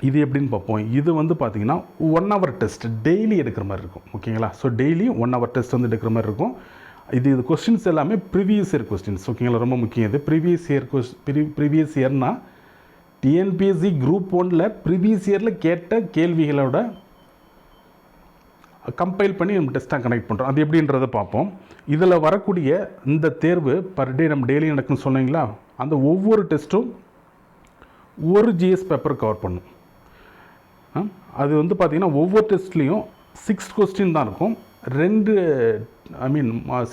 இது எப்படின்னு பார்ப்போம். இது வந்து பார்த்திங்கன்னா 1 hour டெஸ்ட் டெய்லி எடுக்கிற மாதிரி இருக்கும். ஓகேங்களா? ஸோ டெய்லி 1 hour டெஸ்ட் வந்து எடுக்கிற மாதிரி இருக்கும். இது கொஸ்டின்ஸ் எல்லாமே ப்ரீவியஸ் இயர் கொஸ்டின்ஸ். ஓகேங்களா? ரொம்ப முக்கியம். இது ப்ரீவியஸ் இயர்னால் டிஎன்பிஎஸ்சி குரூப் 1ல் ப்ரீவியஸ் இயரில் கேட்ட கேள்விகளோட கம்பைல் பண்ணி நம்ம டெஸ்ட்டாக கனெக்ட் பண்ணுறோம். அது எப்படின்றத பார்ப்போம். இதில் வரக்கூடிய இந்த தேர்வு பர் டே நம்ம டெய்லி நடக்குன்னு சொன்னீங்களா, அந்த ஒவ்வொரு டெஸ்ட்டும் ஒரு ஜிஎஸ் பேப்பர் கவர் பண்ணும். அது வந்து பார்த்திங்கன்னா ஒவ்வொரு டெஸ்ட்லேயும் 6 கொஸ்டின் தான் இருக்கும்.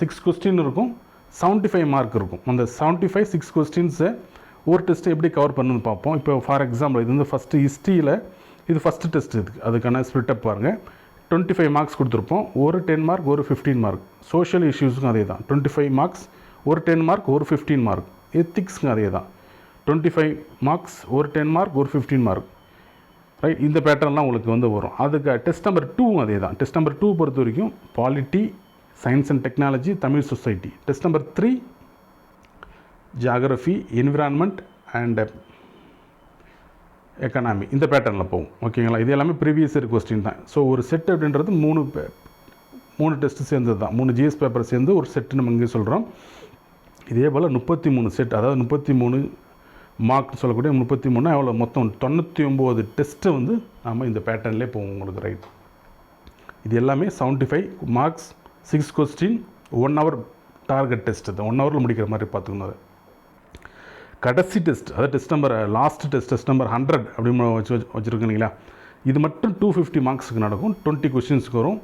6 கொஸ்டின் இருக்கும், 75 மார்க் இருக்கும். அந்த 75 6 கொஸ்டின்ஸை ஒரு டெஸ்ட்டு எப்படி கவர் பண்ணுன்னு பார்ப்போம். இப்போ ஃபார் எக்ஸாம்பிள் இது வந்து ஃபஸ்ட்டு ஹிஸ்ட்ரியில் இது ஃபஸ்ட்டு டெஸ்ட், அதுக்கான ஸ்ப்ளிட்டப் பாருங்கள். 25 மார்க்ஸ் கொடுத்துருப்போம். ஒரு 10 மார்க், ஒரு 15 மார்க். சோஷியல் இஷ்யூஸுக்கும் அதே தான், 25 மார்க்ஸ், ஒரு 10 மார்க், ஒரு 15 மார்க். எத்திக்ஸுக்கும் அதே தான், 25 மார்க்ஸ், ஒரு 10 மார்க், ஒரு 15 மார்க். ரைட். இந்த பேட்டர்ன்லாம் உங்களுக்கு வந்து வரும். அதுக்கு டெஸ்ட் நம்பர் 2 அதே தான். டெஸ்ட் நம்பர் 2 பொறுத்த வரைக்கும் polity, science and technology, Tamil society. Test number 3 geography, environment and economy. இந்த பேட்டர்னில் போகும். ஓகேங்களா? இது எல்லாமே ப்ரீவியஸ் இயர் கொஸ்டின் தான். ஸோ ஒரு செட் அப்படின்றது 3 டெஸ்ட்டு சேர்ந்தது தான். 3 ஜிஎஸ் பேப்பர் சேர்ந்து ஒரு செட்டு நம்ம இங்கே சொல்கிறோம். இதே போல் 33 செட், அதாவது 33 மார்க்னு சொல்லக்கூடிய 33 எவ்வளோ மொத்தம் 99 டெஸ்ட்டு வந்து நம்ம இந்த பேட்டர்ன்லேயே போவோம் உங்களுக்கு. ரைட். இது எல்லாமே 75 marks, 6 question, 1 hour target test. அது 1 hourல முடிக்கிற மாதிரி பார்த்துக்கணும். அது கடைசி டெஸ்ட், அதாவது test number last test number 100 அப்படின்னு வச்சுருக்கோம் இல்லைங்களா? இது மட்டும் 250 மார்க்ஸுக்கு நடக்கும், 20 கொஸ்டின்ஸுக்கு வரும்.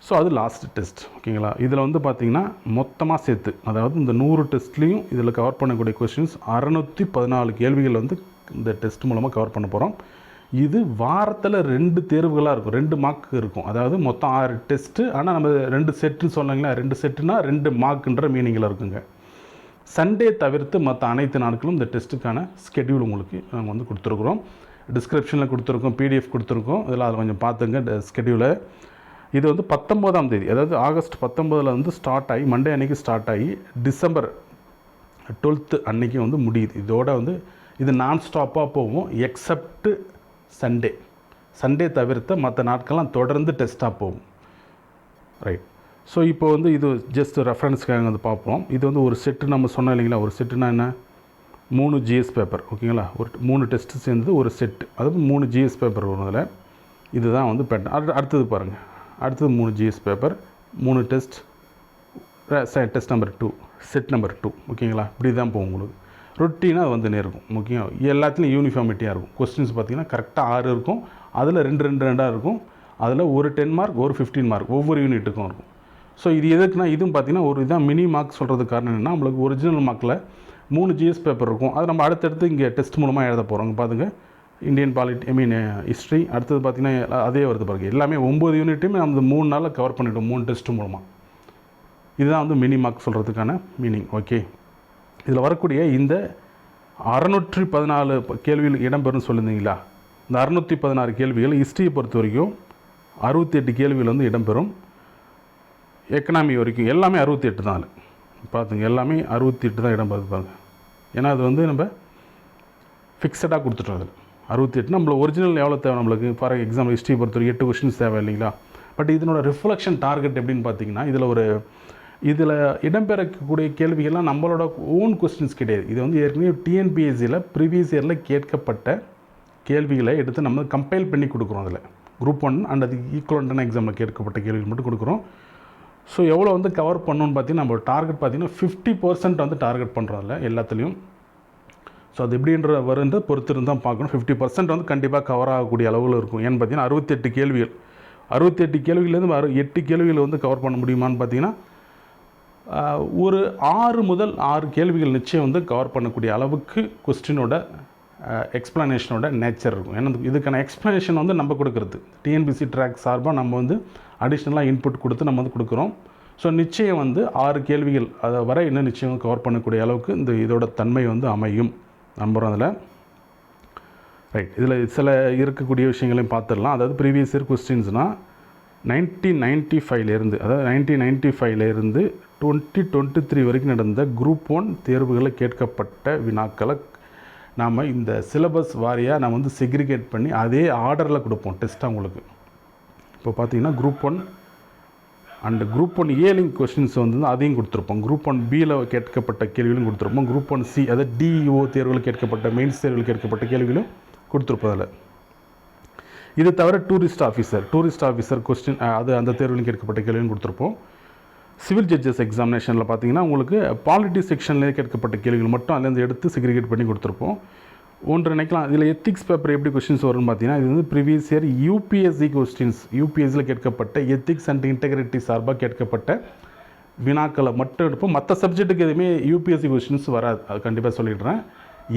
ஸோ அது லாஸ்ட் டெஸ்ட். ஓகேங்களா? இதில் வந்து பார்த்திங்கன்னா மொத்தமாக சேர்த்து, அதாவது இந்த 100 டெஸ்ட்லேயும் இதில் கவர் பண்ணக்கூடிய கொஸ்டின்ஸ் 614 கேள்விகள் வந்து இந்த டெஸ்ட் மூலமாக கவர் பண்ண போகிறோம். இது வாரத்தில் 2 தேர்வுகளாக இருக்கும், 2 மார்க் இருக்கும். அதாவது மொத்தம் 6 டெஸ்ட்டு. ஆனால் நம்ம 2 செட்டுன்னு சொன்னாங்களா, 2 செட்டுனா 2 மார்க்குன்ற மீனிங்கில் இருக்குங்க. சண்டே தவிர்த்து மற்ற அனைத்து நாட்களும் இந்த டெஸ்ட்டுக்கான ஸ்கெட்யூல் உங்களுக்கு நாங்கள் வந்து கொடுத்துருக்குறோம். டிஸ்கிரிப்ஷனில் கொடுத்துருக்கோம், PDF கொடுத்துருக்கோம். இதில் அதை கொஞ்சம் பார்த்துங்க ஸ்கெட்யூலை. இது வந்து 19ஆம் தேதி, அதாவது ஆகஸ்ட் 19 வந்து ஸ்டார்ட் ஆகி, மண்டே அன்றைக்கி ஸ்டார்ட் ஆகி டிசம்பர் 12 அன்றைக்கி வந்து முடியுது. இதோட வந்து இது நான் ஸ்டாப்பாக போகும், எக்ஸப்ட் சண்டே தவிர்த்த மற்ற நாட்கள்லாம் தொடர்ந்து டெஸ்ட்டாக போகும். ரைட். ஸோ இப்போ வந்து இது ஜஸ்ட் ரெஃபரன்ஸ்க்காக வந்து பார்ப்போம். இது வந்து ஒரு செட்டு நம்ம சொன்னோம் இல்லைங்களா, ஒரு செட்டுனா என்ன, 3 ஜிஎஸ் பேப்பர். ஓகேங்களா? ஒரு 3 டெஸ்ட்டு சேர்ந்தது ஒரு செட்டு, அதாவது 3 ஜிஎஸ் பேப்பர் வரும் அதில். இதுதான் வந்து பேட்டர்ன். அடுத்தது பாருங்கள், அடுத்தது 3 GS paper, 3 test, test number 2, set number 2. ஓகேங்களா? இப்படி தான் போகும் உங்களுக்கு. ரொட்டீனாக வந்துன்னே இருக்கும். முக்கியம் எல்லாத்துலேயும் யூனிஃபார்மிட்டியாக இருக்கும். கொஸ்டின்ஸ் பார்த்திங்கன்னா கரெக்டாக 6 இருக்கும். அதில் 2 இருக்கும். அதில் ஒரு 10 மார்க், ஒரு 15 மார்க் ஒவ்வொரு யூனிட்டுக்கும் இருக்கும். ஸோ இது எதுக்குன்னா, இதுவும் பார்த்திங்கன்னா ஒரு இதான் மினி மார்க் சொல்கிறதுக்கு காரணம் என்னென்னா, நம்மளுக்கு ஒரிஜினல் மார்க்கில் 3 ஜிஎஸ் பேப்பர் இருக்கும். அது நம்ம அடுத்தடுத்து இங்கே டெஸ்ட் மூலமாக எழுத போகிறோம். பார்த்துங்க, இந்தியன் ஹிஸ்ட்ரி. அடுத்தது பார்த்திங்கன்னா அதே வருது பாருங்கள். எல்லாமே 9 யூனிட்டையுமே நம்ம 3 நாளில் கவர் பண்ணிவிட்டோம், 3 டெஸ்ட் மூலமாக. இதுதான் வந்து மினி மார்க் சொல்கிறதுக்கான மீனிங். ஓகே. இதில் வரக்கூடிய இந்த 614 கேள்விகள் இடம்பெறும்னு சொல்லியிருந்தீங்களா, இந்த 616 கேள்விகள் ஹிஸ்ட்ரியை பொறுத்த வரைக்கும் 68 கேள்விகள் வந்து இடம்பெறும். எக்கனாமி வரைக்கும் எல்லாமே 68 தான். பார்த்துங்க, எல்லாமே 68 தான் இடம்பெறுது பாருங்கள். ஏன்னா அது வந்து நம்ம ஃபிக்ஸடாக கொடுத்துட்டோம். அதில் 68 நம்மள ஒரிஜினல் எவ்வளோ தேவை நம்மளுக்கு. ஃபார் எக்ஸாம்பிள் ஹிஸ்ட்ரி பொறுத்த வரைக்கும் 8 கொஸ்டின்ஸ் தேவை இல்லைங்களா. பட் இதனோட ரிஃப்ளெக்ஷன் டார்கெட் எப்படின்னு பார்த்தீங்கன்னா, இதில் இடம்பெறக்கூடிய கேள்விகள்லாம் நம்மளோட ஓன் கொஸ்டின்ஸ் கிடையாது. இது வந்து ஏற்கனவே டிஎன்பிஎஸ்சியில் ப்ரீவியஸ் இயரில் கேட்கப்பட்ட கேள்விகளை எடுத்து நம்ம கம்பைல் பண்ணி கொடுக்குறோம். அதில் குரூப் 1 அண்ட் அதுக்கு ஈக்குவலண்டான எக்ஸாமில் கேட்கப்பட்ட கேள்விகள் மட்டும் கொடுக்குறோம். ஸோ எவ்வளோ வந்து கவர் பண்ணணும்னு பார்த்தீங்கன்னா, நம்ம டார்கெட் பார்த்தீங்கன்னா 50% வந்து டார்கெட் பண்ணுறதில்ல எல்லாத்துலேயும். ஸோ அது எப்படின்ற வருன்ற பொறுத்து இருந்தால் பார்க்கணும். 50% வந்து கண்டிப்பாக கவர் ஆகக்கூடிய அளவில் இருக்கும். ஏன்னு பார்த்தீங்கன்னா 68 கேள்விகள், 68 கேள்வியிலேருந்து 8 கேள்விகள் வந்து கவர் பண்ண முடியுமான்னு பார்த்தீங்கன்னா, ஒரு 6 முதல் 6 கேள்விகள் நிச்சயம் வந்து கவர் பண்ணக்கூடிய அளவுக்கு கொஸ்டினோட எக்ஸ்ப்ளனேஷனோட நேச்சர் இருக்கும். ஏன்னா இதுக்கான எக்ஸ்ப்ளனேஷன் வந்து நம்ம கொடுக்குறது டிஎன்பிசி ட்ராக் சார்பாக நம்ம வந்து அடிஷ்னலாக இன்புட் கொடுத்து நம்ம வந்து கொடுக்குறோம். ஸோ நிச்சயம் வந்து 6 கேள்விகள் அதை வர இன்னும் நிச்சயம் கவர் பண்ணக்கூடிய அளவுக்கு இதோட தன்மை வந்து அமையும் நம்புகிறோம். அதில் ரைட், இதில் சில இருக்கக்கூடிய விஷயங்களையும் பார்த்துடலாம். அதாவது ப்ரீவியஸ் இயர் கொஸ்டின்ஸ்னால் 1995 அதாவது 1995 2023 வரைக்கும் நடந்த குரூப் 1 தேர்வுகளில் கேட்கப்பட்ட வினாக்களை நாம் இந்த சிலபஸ் வாரியாக நம்ம வந்து செக்ரிகேட் பண்ணி அதே ஆர்டரில் கொடுப்போம் டெஸ்ட்டாக உங்களுக்கு. இப்போ பார்த்தீங்கன்னா group 1 and group 1A link questions வந்து அதையும் கொடுத்துருப்போம். குரூப் 1Bயில் கேட்கப்பட்ட கேள்விகளும் கொடுத்துருப்போம். குரூப் 1C அதாவது DEO தேர்வுகள் கேட்கப்பட்ட மெயின்ஸ் தேர்வுகள் கேட்கப்பட்ட கேள்விகளும் கொடுத்துருப்போம். அதில் இது தவிர டூரிஸ்ட் ஆஃபீஸர் கொஸ்டின் அது அந்த தேர்வுலையும் கேட்கப்பட்ட கேள்வியும் கொடுத்துருப்போம். சிவில் ஜட்ஜஸ் எக்ஸாமினேஷனில் பார்த்தீங்கன்னா உங்களுக்கு பாலிட்டி செக்ஷன்லேயே கேட்கப்பட்ட கேள்விகள் மட்டும் அதுலேருந்து எடுத்து செக்ரிகேட் பண்ணி கொடுத்துருப்போம். ஒன்று நினைக்கலாம் இதில் எத்திக்ஸ் பேப்பர் எப்படி கொஸ்டின்ஸ் வரும்னு பார்த்தீங்கன்னா, இது வந்து ப்ரீவியஸ் இயர் யூபிஎஸ்சி கொஸ்டின்ஸ், யூபிஎஸ்சியில் கேட்கப்பட்ட எத்திக்ஸ் அண்ட் இன்டெகிரிட்டி சார்பாக கேட்கப்பட்ட வினாக்களை மட்டும் எடுப்போம். மற்ற சப்ஜெக்ட்டுக்கு எதுவுமே யூபிஎஸ்சி கொஸ்டின்ஸ் வராது, அது கண்டிப்பாக சொல்லிடுறேன்.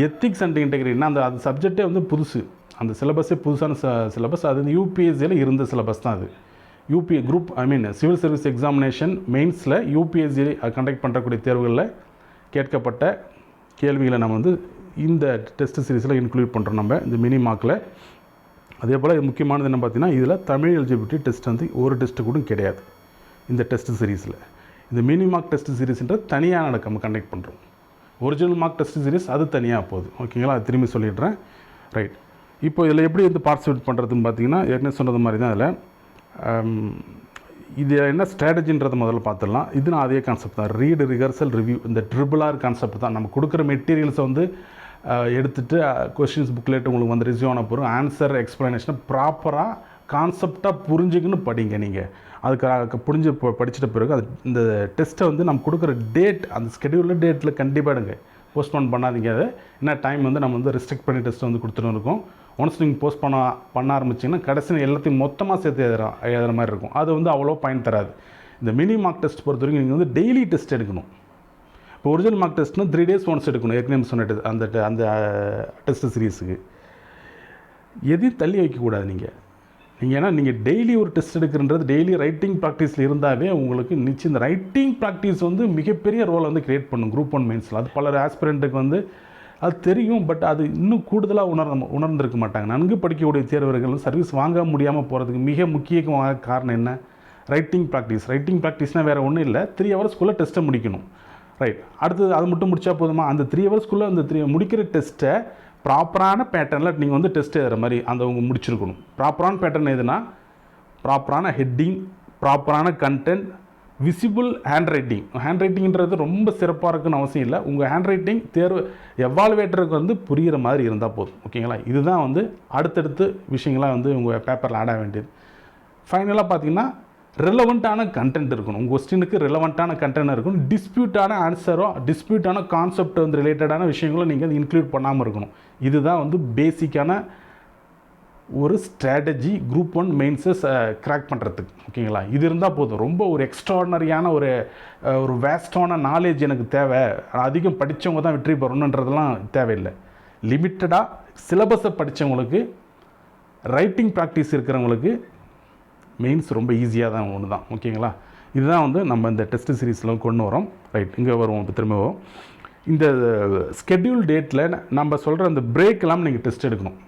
எத்திக்ஸ் அண்ட் இன்டெகிரிட்டினா அந்த சப்ஜெக்டே வந்து புதுசு, அந்த சிலபஸே புதுசான சிலபஸ். அது யூபிஎஸ்சியில் இருந்த சிலபஸ் தான் அது. சிவில் சர்வீஸ் எக்ஸாமினேஷன் மெயின்ஸில் யூபிஎஸ்சி கண்டக்ட் பண்ணுறக்கூடிய தேர்வுகளில் கேட்கப்பட்ட கேள்விகளை நம்ம வந்து இந்த டெஸ்ட் சீரீஸில் இன்க்ளூட் பண்ணுறோம் நம்ம இந்த மினி மார்க்கில். அதே போல் முக்கியமானது என்ன பார்த்தீங்கன்னா, இதில் தமிழ் எலிஜிபிலிட்டி டெஸ்ட் வந்து ஒரு டெஸ்ட்டு கூட கிடையாது இந்த டெஸ்ட் சீரீஸில். இந்த மினி மார்க் டெஸ்ட் சீரீஸ்ன்றது தனியாக நம்ம கண்டக்ட் பண்ணுறோம். ஒரிஜினல் மார்க் டெஸ்ட் சீரீஸ் அது தனியாக போகுது. ஓகேங்களா, அது திரும்பி சொல்லிடுறேன். ரைட், இப்போ இதில் எப்படி வந்து பார்ட்டிசிபேட் பண்ணுறதுன்னு பார்த்தீங்கன்னா, ஏற்கனவே சொன்னது மாதிரி தான். அதில் இது என்ன ஸ்ட்ராட்டஜின்றதை முதல்ல பார்த்துடலாம். இதுனா அதே கான்செப்ட் தான், ரீடு ரிஹர்சல் ரிவ்யூ. இந்த ட்ரிபிளார் கான்செப்ட் தான். நம்ம கொடுக்குற மெட்டீரியல்ஸை வந்து எடுத்துகிட்டு கொஷின்ஸ் புக்லெட் உங்களுக்கு வந்து ரிசீவ் ஆன பிறகு ஆன்சர் எக்ஸ்ப்ளனேஷனை ப்ராப்பராக கான்செப்டாக புரிஞ்சுக்கின்னு படிங்க. நீங்கள் அதுக்கு படிச்சிட்ட பிறகு அது இந்த டெஸ்ட்டை வந்து நம்ம கொடுக்குற டேட் அந்த ஸ்கெடியூலில் டேட்டில் கண்டிப்பாக எடுங்க, போஸ்ட்போன் பண்ணாதீங்க. அதை என்ன டைம் வந்து நம்ம வந்து ரெஸ்ட்ரிக்ட் பண்ணி டெஸ்ட் வந்து கொடுத்துட்டு இருக்கோம். ஒன்ஸ் நீங்கள் போஸ்ட் பண்ண ஆரம்பிச்சிங்கன்னா கடைசியில் எல்லாத்தையும் மொத்தமாக சேர்த்து எழுதுகிற மாதிரி இருக்கும். அது வந்து அவ்வளோ பயன் தராது. இந்த மினி மார்க் டெஸ்ட் பொறுத்த வரைக்கும் நீங்கள் வந்து டெய்லி டெஸ்ட் எடுக்கணும். இப்போ ஒரிஜினல் மார்க் டெஸ்ட்னா 3 days ஒன்ஸ் எடுக்கணும். ஏற்கனவே சொன்ன அந்த டெஸ்ட் சீரீஸுக்கு எதையும் தள்ளி வைக்கக்கூடாது. ஏன்னா நீங்கள் டெய்லி ஒரு டெஸ்ட் எடுக்கிறன்றது டெய்லி ரைட்டிங் ப்ராக்டிஸில் இருந்தாவே உங்களுக்கு நிச்சயம் இந்த ரைட்டிங் ப்ராக்டிஸ் வந்து மிகப்பெரிய ரோலை வந்து க்ரியேட் பண்ணும் குரூப் 1 மெயின்ஸில். அது பல ஆஸ்பிரண்ட்டுக்கு வந்து அது தெரியும், பட் அது இன்னும் கூடுதலாக உணர்ந்திருக்க மாட்டாங்க. நன்கு படிக்கக்கூடிய தேர்வர்கள் சர்வீஸ் வாங்க முடியாமல் போகிறதுக்கு மிக முக்கியமான காரணம் என்ன? ரைட்டிங் ப்ராக்டிஸ்னால் வேறு ஒன்றும் இல்லை, 3 hours டெஸ்ட்டை முடிக்கணும். ரைட், அடுத்தது அது மட்டும் முடித்தா போதுமா? அந்த 3 hours அந்த முடிக்கிற டெஸ்ட்டை ப்ராப்பரான பேட்டர்னில் நீங்கள் வந்து டெஸ்ட் எழுதுகிற மாதிரி அவங்க முடிச்சிருக்கணும். ப்ராப்பரான பேட்டர்ன் எதுனா ப்ராப்பரான ஹெட்டிங், ப்ராப்பரான கண்டென்ட், விசிபிள் ஹேண்ட் ரைட்டிங்கிறது ரொம்ப சிறப்பாக இருக்குன்னு அவசியம் இல்லை. உங்கள் ஹேண்ட் ரைட்டிங் தேர்வு எவாலுவேட்டருக்கு வந்து புரிகிற மாதிரி இருந்தால் போதும். ஓகேங்களா, இதுதான் வந்து அடுத்தடுத்து விஷயங்களாக வந்து உங்கள் பேப்பரில் ஆட வேண்டியது. ஃபைனலாக பார்த்தீங்கன்னா ரெலவெண்ட்டான கண்டென்ட் இருக்கணும். உங்கள் கொஸ்டினுக்கு ரெலவெண்ட்டான கண்டென்ட் இருக்கணும். டிஸ்பியூட்டான ஆன்சரோ டிஸ்பியூட்டான கான்செப்ட் வந்து ரிலேட்டடான விஷயங்களும் நீங்கள் இன்க்ளூட் பண்ணாமல் இருக்கணும். இதுதான் வந்து பேசிக்கான ஒரு ஸ்ட்ராட்டஜி குரூப் 1 மெயின்ஸை கிராக் பண்ணுறதுக்கு. ஓகேங்களா, இது இருந்தால் போதும். ரொம்ப ஒரு எக்ஸ்ட்ராடனரியான ஒரு வேஸ்டான நாலேஜ் எனக்கு தேவை, அதிகம் படித்தவங்க தான் வெற்றி பெறணுன்றதெல்லாம் தேவையில்லை. லிமிட்டடாக சிலபஸை படித்தவங்களுக்கு, ரைட்டிங் ப்ராக்டிஸ் இருக்கிறவங்களுக்கு மெயின்ஸ் ரொம்ப ஈஸியாக தான் ஒன்று தான். ஓகேங்களா, இதுதான் வந்து நம்ம இந்த டெஸ்ட் சீரீஸில் கொண்டு வரோம். ரைட், இங்கே வருவோம். இப்போ திரும்பவும் இந்த ஸ்கெட்யூல் டேட்டில் நம்ம சொல்கிற அந்த பிரேக் எல்லாம் நீங்கள் டெஸ்ட் எடுக்கணும்.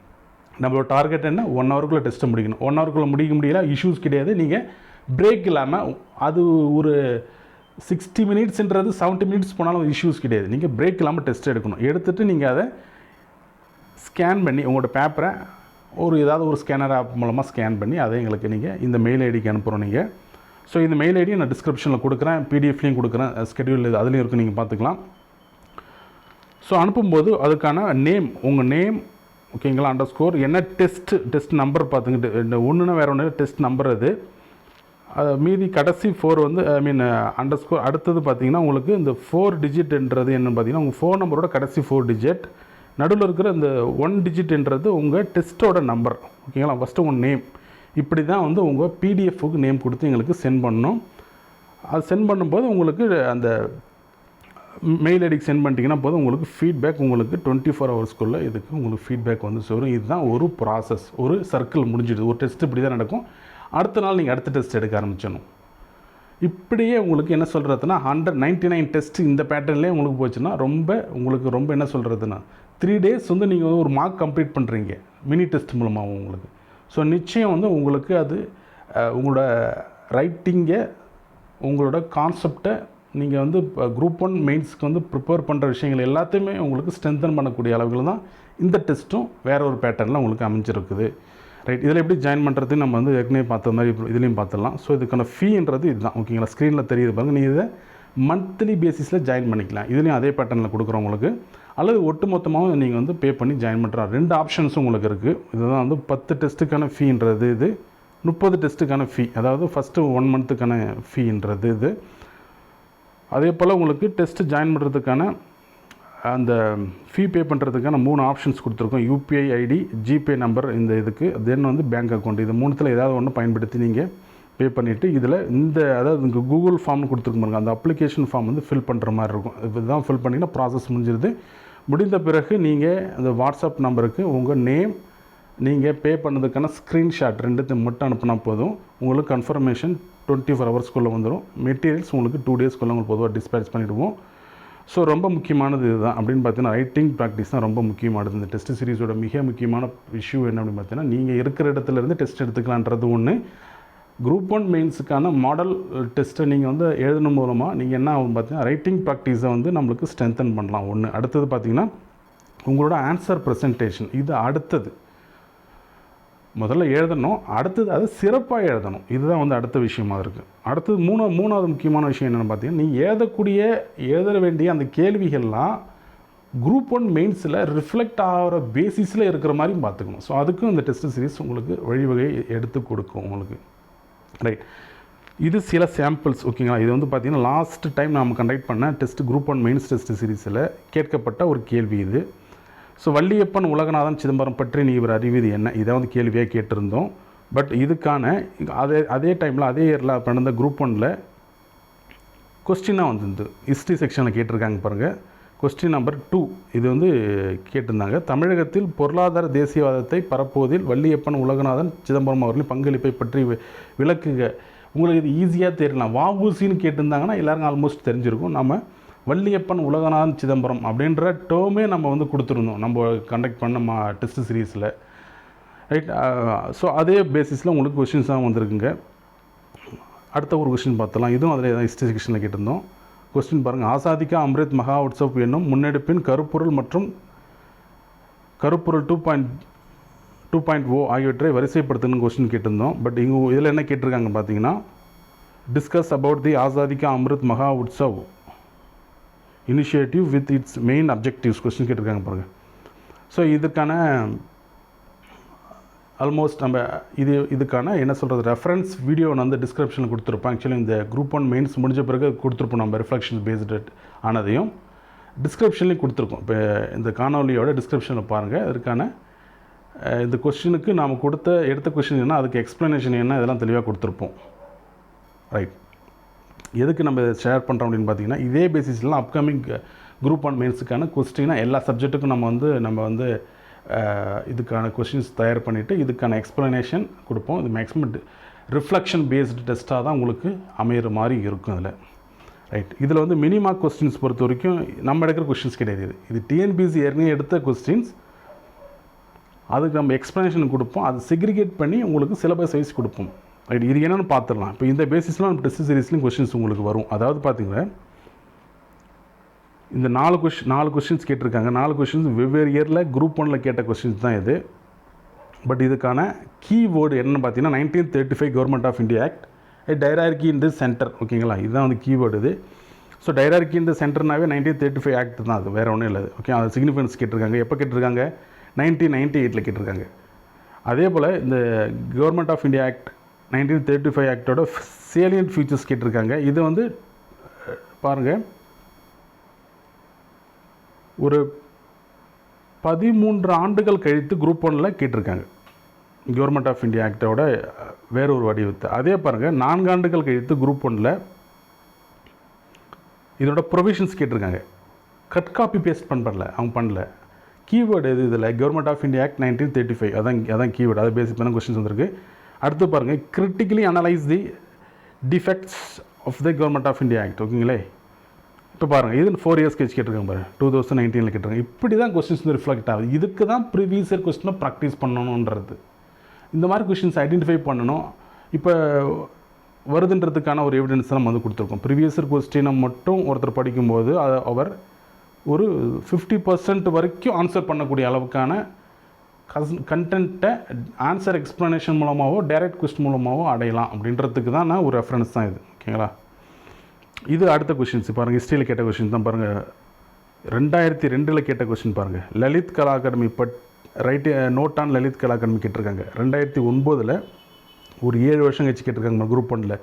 நம்மளோட டார்கெட் என்ன 1 ஹவருக்குள்ளே டெஸ்ட்டை முடிக்கணும். 1 ஹவருக்குள்ளே முடிக்க முடியல, இஷ்யூஸ் கிடையாது. நீங்கள் பிரேக் இல்லாமல் அது ஒரு 60 மினிட்ஸ்ன்றது 70 மினிட்ஸ் போனாலும் இஷ்யூஸ் கிடையாது. நீங்கள் பிரேக் இல்லாமல் டெஸ்ட் எடுக்கணும். எடுத்துகிட்டு நீங்கள் அதை ஸ்கேன் பண்ணி உங்களோட பேப்பரை ஏதாவது ஒரு ஸ்கேனர் ஆப் மூலமாக ஸ்கேன் பண்ணி அதை எங்களுக்கு நீங்கள் இந்த மெயில் ஐடிக்கு அனுப்புகிறோம் நீங்கள். ஸோ இந்த மெயில் ஐடியை நான் டிஸ்கிரிப்ஷனில் கொடுக்குறேன், பிடிஎஃப்லேயும் கொடுக்குறேன், ஸ்கெடியூல் அதுலேயும் இருக்குது, நீங்கள் பார்த்துக்கலாம். ஸோ அனுப்பும்போது அதுக்கான நேம், உங்கள் நேம் ஓகேங்களா, _ என்ன டெஸ்ட் நம்பர் பார்த்துக்கிட்டு, இந்த ஒன்றுனா வேறு ஒன்று டெஸ்ட் நம்பர் அது மீதி கடைசி 4 வந்து _ அடுத்தது பார்த்தீங்கன்னா உங்களுக்கு இந்த 4 டிஜிட்ன்றது என்னென்னு பார்த்தீங்கன்னா உங்கள் ஃபோன் நம்பரோட கடைசி 4 டிஜிட், நடுவில் இருக்கிற இந்த 1 டிஜிட்ன்றது உங்கள் டெஸ்ட்டோட நம்பர் ஓகேங்களா. ஃபஸ்ட்டு உங்கள் நேம், இப்படி தான் வந்து உங்கள் பிடிஎஃப்க்கு நேம் கொடுத்து எங்களுக்கு சென்ட் பண்ணணும். அது சென்ட் பண்ணும்போது உங்களுக்கு அந்த மெயில் ஐடிக்கு சென்ட் பண்ணிட்டீங்கன்னா போதும், உங்களுக்கு ஃபீட்பேக் உங்களுக்கு 24 ஹவர்ஸ்க்குள்ளே இதுக்கு உங்களுக்கு ஃபீட்பேக் வந்து வரும். இதுதான் ஒரு ப்ராசஸ், ஒரு சர்க்கிள் முடிஞ்சிடுது. ஒரு டெஸ்ட் இப்படி தான் நடக்கும். அடுத்த நாள் நீங்கள் அடுத்த டெஸ்ட் எடுக்க ஆரம்பிச்சிடணும். இப்படியே உங்களுக்கு என்ன சொல்கிறதுனா 199 டெஸ்ட் இந்த பேட்டர்ன்லேயே உங்களுக்கு போச்சுன்னா உங்களுக்கு ரொம்ப என்ன சொல்கிறதுனா 3 days வந்து நீங்கள் வந்து ஒரு மார்க் கம்ப்ளீட் பண்ணுறீங்க மினி டெஸ்ட் மூலமாக உங்களுக்கு. ஸோ நிச்சயம் வந்து உங்களுக்கு அது உங்களோட ரைட்டிங்கை, உங்களோட கான்செப்டை நீங்கள் வந்து குரூப் 1 மெயின்ஸ்க்கு வந்து ப்ரிப்பேர் பண்ணுற விஷயங்கள் எல்லாத்தையுமே உங்களுக்கு ஸ்ட்ரென்தன் பண்ணக்கூடிய அளவுகள் தான் இந்த டெஸ்ட்டும் வேறு ஒரு பேட்டர்னில் உங்களுக்கு அமைஞ்சிருக்குது. ரைட், இதில் எப்படி ஜாயின் பண்ணுறது நம்ம வந்து ஏற்கனவே பார்த்த மாதிரி இதுலேயும் பார்த்துடலாம். ஸோ இதுக்கான ஃபீன்றது இதுதான் ஓகேங்களா. ஸ்க்ரீனில் தெரியுது பாருங்கள். நீங்கள் இதை மந்த்லி பேசிஸில் ஜாயின் பண்ணிக்கலாம். இதுலேயும் அதே பேட்டர்னில் கொடுக்குறோம் உங்களுக்கு, அல்லது ஒட்டு மொத்தமாகவும் நீங்கள் வந்து பே பண்ணி ஜாயின் பண்ணுற 2 ஆப்ஷன்ஸும் உங்களுக்கு இருக்குது. இதுதான் வந்து 10 டெஸ்ட்டுக்கான ஃபீன்றது இது, 30 டெஸ்ட்டுக்கான ஃபீ, அதாவது ஃபஸ்ட்டு 1 மந்த்துக்கான ஃபீன்றது இது. அதே போல் உங்களுக்கு டெஸ்ட்டு ஜாயின் பண்ணுறதுக்கான அந்த ஃபீ பே பண்ணுறதுக்கான 3 ஆப்ஷன்ஸ் கொடுத்துருக்கோம். யூபிஐ ஐடி, ஜிபே நம்பர், இந்த இதுக்கு தென் வந்து பேங்க் அக்கௌண்ட். இது 3த்தில் ஏதாவது ஒன்று பயன்படுத்தி நீங்கள் பே பண்ணிவிட்டு இதில் அதாவது இங்கே கூகுள் ஃபார்ம்னு கொடுத்துருப்பாங்க, அந்த அப்ளிகேஷன் ஃபார்ம் வந்து ஃபில் பண்ணுற மாதிரி இருக்கும். இதுதான் ஃபில் பண்ணிங்கன்னா ப்ராசஸ் முடிஞ்சிருது. முடிந்த பிறகு நீங்கள் அந்த வாட்ஸ்அப் நம்பருக்கு உங்கள் நேம், நீங்கள் பே பண்ணதுக்கான ஸ்க்ரீன்ஷாட் 2த்தையும் மட்டும் அனுப்பினா போதும். உங்களுக்கு கன்ஃபர்மேஷன் 24 ஹவர்ஸ்க்குள்ளே வந்துடும். மெட்டீரியல்ஸ் உங்களுக்கு 2 டேஸ்க்குள்ளே உங்களுக்கு பொதுவாக டிஸ்பேச் பண்ணிவிடுவோம். ஸோ ரொம்ப முக்கியமானது இதுதான். அப்படின்னு பார்த்தீங்கன்னா ரைட்டிங் ப்ராக்டிஸ் தான் ரொம்ப முக்கியமானது. இந்த டெஸ்ட் சீரிஸோட மிக முக்கியமான இஷ்யூ என்ன அப்படின்னு பார்த்தீங்கன்னா, நீங்கள் இருக்கிற இடத்துலேருந்து டெஸ்ட் எடுத்துக்கலான்றது ஒன்று. குரூப் 1 மெயின்ஸுக்கான மாடல் டெஸ்ட்டை நீங்கள் வந்து எழுதணும் மூலமாக நீங்கள் என்ன ஆகும் பார்த்தீங்கன்னா ரைட்டிங் ப்ராக்டிஸை வந்து நம்மளுக்கு ஸ்ட்ரென்தன் பண்ணலாம் ஒன்று. அடுத்தது பார்த்திங்கன்னா உங்களோட ஆன்சர் ப்ரெசன்டேஷன், இது அடுத்தது. முதல்ல எழுதணும், அடுத்தது அது சிறப்பாக எழுதணும். இதுதான் வந்து அடுத்த விஷயமாக இருக்குது. அடுத்தது மூணாவது முக்கியமான விஷயம் என்னென்னு பார்த்தீங்கன்னா, நீங்கள் எழுத வேண்டிய அந்த கேள்விகள்லாம் குரூப் 1 மெயின்ஸில் ரிஃப்ளெக்ட் ஆகிற பேசிஸில் இருக்கிற மாதிரியும் பார்த்துக்கணும். ஸோ அதுக்கும் இந்த டெஸ்ட் சீரிஸ் உங்களுக்கு வழிவகை எடுத்து கொடுக்கும் உங்களுக்கு. ரைட், இது சில சாம்பிள்ஸ் ஓகேங்களா. இது வந்து பார்த்திங்கன்னா லாஸ்ட் டைம் நாம் கண்டக்ட் பண்ண டெஸ்ட் குரூப் 1 மெயின்ஸ் டெஸ்ட் சீரிஸில் கேட்கப்பட்ட ஒரு கேள்வி இது. ஸோ வள்ளியப்பன் உலகநாதன் சிதம்பரம் பற்றி நீ இவர் அறிவது என்ன, இதை வந்து கேள்வியாக கேட்டிருந்தோம். பட் இதுக்கான அதே டைமில் அதே இயரில் நடந்த குரூப் 1ல் கொஸ்டினாக வந்து ஹிஸ்ட்ரி செக்ஷனில் கேட்டிருக்காங்க பாருங்கள். கொஸ்டின் நம்பர் 2 இது வந்து கேட்டிருந்தாங்க. தமிழகத்தில் பொருளாதார தேசியவாதத்தை பரப்புவதில் வள்ளியப்பன் உலகநாதன் சிதம்பரம் அவர்களின் பங்களிப்பை பற்றி விளக்குக. உங்களுக்கு இது ஈஸியாக தெரியலாம். வஉசின்னு கேட்டிருந்தாங்கன்னா எல்லாருக்கும் ஆல்மோஸ்ட் தெரிஞ்சிருக்கும். நம்ம வள்ளியப்பன் உலகநாதன் சிதம்பரம் அப்படின்ற டேர்மே நம்ம வந்து கொடுத்துருந்தோம் நம்ம கண்டக்ட் பண்ண டெஸ்ட் சீரீஸில். ரைட், ஸோ அதே பேசிஸில் உங்களுக்கு கொஷின்ஸ் தான் வந்திருக்குங்க. அடுத்த ஒரு கொஸ்டின் பார்த்தலாம். இதுவும் அதில் தான் ஹிஸ்ட்ரி செக்ஷனில் கேட்டிருந்தோம். கொஸ்டின் பாருங்கள். ஆசாதிகா அம்ரித் மகா உற்சவ் என்னும் முன்னெடுப்பின் கருப்பொருள் மற்றும் கருப்பொருள் 2.0 ஆகியவற்றை வரிசைப்படுத்தணும்னு கொஸ்டின் கேட்டிருந்தோம். பட் இங்கே இதில் என்ன கேட்டிருக்காங்க பார்த்தீங்கன்னா, டிஸ்கஸ் அபவுட் தி ஆசாதிகா Amrit Maha Utsav initiative with its main objectives question கேட்டிருக்காங்க பாருங்கள். ஸோ இதுக்கான ஆல்மோஸ்ட் நம்ம இதுக்கான என்ன சொல்கிறது ரெஃபரன்ஸ் வீடியோ நான் வந்து டிஸ்கிரிப்ஷனில் கொடுத்துருப்பேன். ஆக்சுவலி இந்த குரூப் 1 மெயின்ஸ் முடிஞ்ச பிறகு கொடுத்துருப்போம். நம்ம ரிஃப்ளெக்ஷன் பேஸ்டு ஆனதையும் டிஸ்கிரிப்ஷன்லேயும் கொடுத்துருக்கோம். இப்போ இந்த காணொலியோட டிஸ்கிரிப்ஷனில் பாருங்கள். அதுக்கான இந்த கொஸ்டினுக்கு நாம் எடுத்த கொஸ்டின் என்ன, அதுக்கு எக்ஸ்ப்ளனேஷன் என்ன, இதெல்லாம் தெளிவாக கொடுத்துருப்போம். ரைட், எதுக்கு நம்ம ஷேர் பண்ணுறோம் அப்படின்னு பார்த்தீங்கன்னா, இதே பேசிஸ்லாம் அப்கமிங் குரூப் 1 மெயின்ஸுக்கான கொஸ்டினாக எல்லா சப்ஜெக்ட்டுக்கும் நம்ம வந்து இதுக்கான கொஸ்டின்ஸ் தயார் பண்ணிவிட்டு இதுக்கான எக்ஸ்ப்ளனேஷன் கொடுப்போம். இது மேக்ஸிமம் ரிஃப்ளெக்ஷன் பேஸ்டு டெஸ்ட்டாக தான் உங்களுக்கு அமையிற மாதிரி இருக்கும் இதில். ரைட், இதில் வந்து மினிமா கொஸ்டின்ஸ் பொறுத்த வரைக்கும் நம்ம எடுக்கிற கொஸ்டின்ஸ் கிடையாது. இது டிஎன்பிசி ஏற்கனவே எடுத்த கொஸ்டின்ஸ். அதுக்கு நம்ம எக்ஸ்ப்ளனேஷன் கொடுப்போம், அது செக்ரிகேட் பண்ணி உங்களுக்கு சிலபஸ் வைஸ் கொடுப்போம். ரைட், இது என்னென்னு பார்த்துடலாம். இப்போ இந்த பேசிஸ்லாம் நம்ம டெஸ்ட் சீரிஸ்லையும் கொஷின்ஸ் உங்களுக்கு வரும். அதாவது பார்த்தீங்கன்னா இந்த 4 கொஷின்ஸ் கேட்டிருக்காங்க. 4 கொஷின்ஸ் வெவ்வேறு இயரில் குரூப் 1ல் கேட்ட கொஷின்ஸ் தான் இது. பட் இதுக்கான கீவேர்டு என்னென்னு பார்த்தீங்கன்னா 1935 கவர்மெண்ட் ஆஃப் இந்தியா ஆக்ட், டைரார்கி இன் தி சென்டர். ஓகேங்களா, இதுதான் வந்து கீவேர்டு இது. ஸோ டைரார்கி இன் தி சென்டர்னாவே 1935 ஆக்ட் தான், அது வேறு ஒன்றும் இல்லை. ஓகே, அது சிக்னிஃபிகன்ஸ் கேட்டிருக்காங்க. எப்போ கேட்டிருக்காங்க? 1998 கேட்டிருக்காங்க. அதே போல் இந்த கவர்மெண்ட் ஆஃப் இந்தியா ஆக்ட் 1935 ஆக்டோட சேலியன்ட் ஃபீச்சர்ஸ் கேட்டிருக்காங்க. இது வந்து பாருங்கள், ஒரு 13 ஆண்டுகள் கழித்து குரூப் 1ல் கேட்டிருக்காங்க கவர்மெண்ட் ஆஃப் இந்தியா ஆக்டோட வேறொரு வடிவத்தை. அதே பாருங்கள், 4 ஆண்டுகள் கழித்து குரூப் 1ல் இதோட ப்ரொவிஷன்ஸ் கேட்டிருக்காங்க. கட் காப்பி பேஸ்ட் அவங்க பண்ணல. கீவேர்டு எது இதில்? கவர்மெண்ட் ஆஃப் இந்தியா ஆக்ட் 1935, அதான் கீவேர்டு. அது பேசிக் பண்ண கொஸ்டின்ஸ் வந்திருக்கு. அடுத்து பாருங்கள், critically analyse the defects of the government of India act. ஓகேங்களே, இப்போ பாருங்கள், இது 4 இயர்ஸ் கழிச்சு கேட்டிருக்காங்க பாருங்கள், 2019 கேட்டிருக்காங்க. இப்படி தான் கொஸ்டின்ஸ் வந்து ரிஃப்ளெக்ட் ஆகுது. இதுக்கு தான் ப்ரீவியஸ் இயர் கொஸ்டினை ப்ராக்டிஸ் பண்ணணுன்றது. இந்த மாதிரி கொஸ்டின்ஸ் ஐடென்டிஃபை பண்ணணும். இப்போ வருதுன்றதுக்கான ஒரு எவிடன்ஸ் நம்ம வந்து கொடுத்துருக்கோம். ப்ரீவியஸ் இயர் கொஸ்டினை மட்டும் ஒருத்தர் படிக்கும்போது அவர் ஒரு 50% வரைக்கும் ஆன்சர் பண்ணக்கூடிய அளவுக்கான கண்டென்ட்டை ஆன்சர் எக்ஸ்ப்ளனேஷன் மூலமாகவோ டைரக்ட் கொஸ்டின் மூலமாகவோ அடையலாம் அப்படின்றதுக்கு தான் நான் ஒரு ரெஃபரன்ஸ் தான் இது. ஓகேங்களா, இது அடுத்த கொஷின்ஸ் பாருங்கள். ஹிஸ்ட்ரியில் கேட்ட கொஷின் தான் பாருங்கள். 2002 கேட்ட கொஷின் பாருங்கள். லலித் கலா அகாடமி நோட் ஆன் லலித் கலா அகாடமி கேட்டிருக்காங்க. 2009 ஒரு 7 வருஷம் கழிச்சு கேட்டிருக்காங்க குரூப் 1ல்.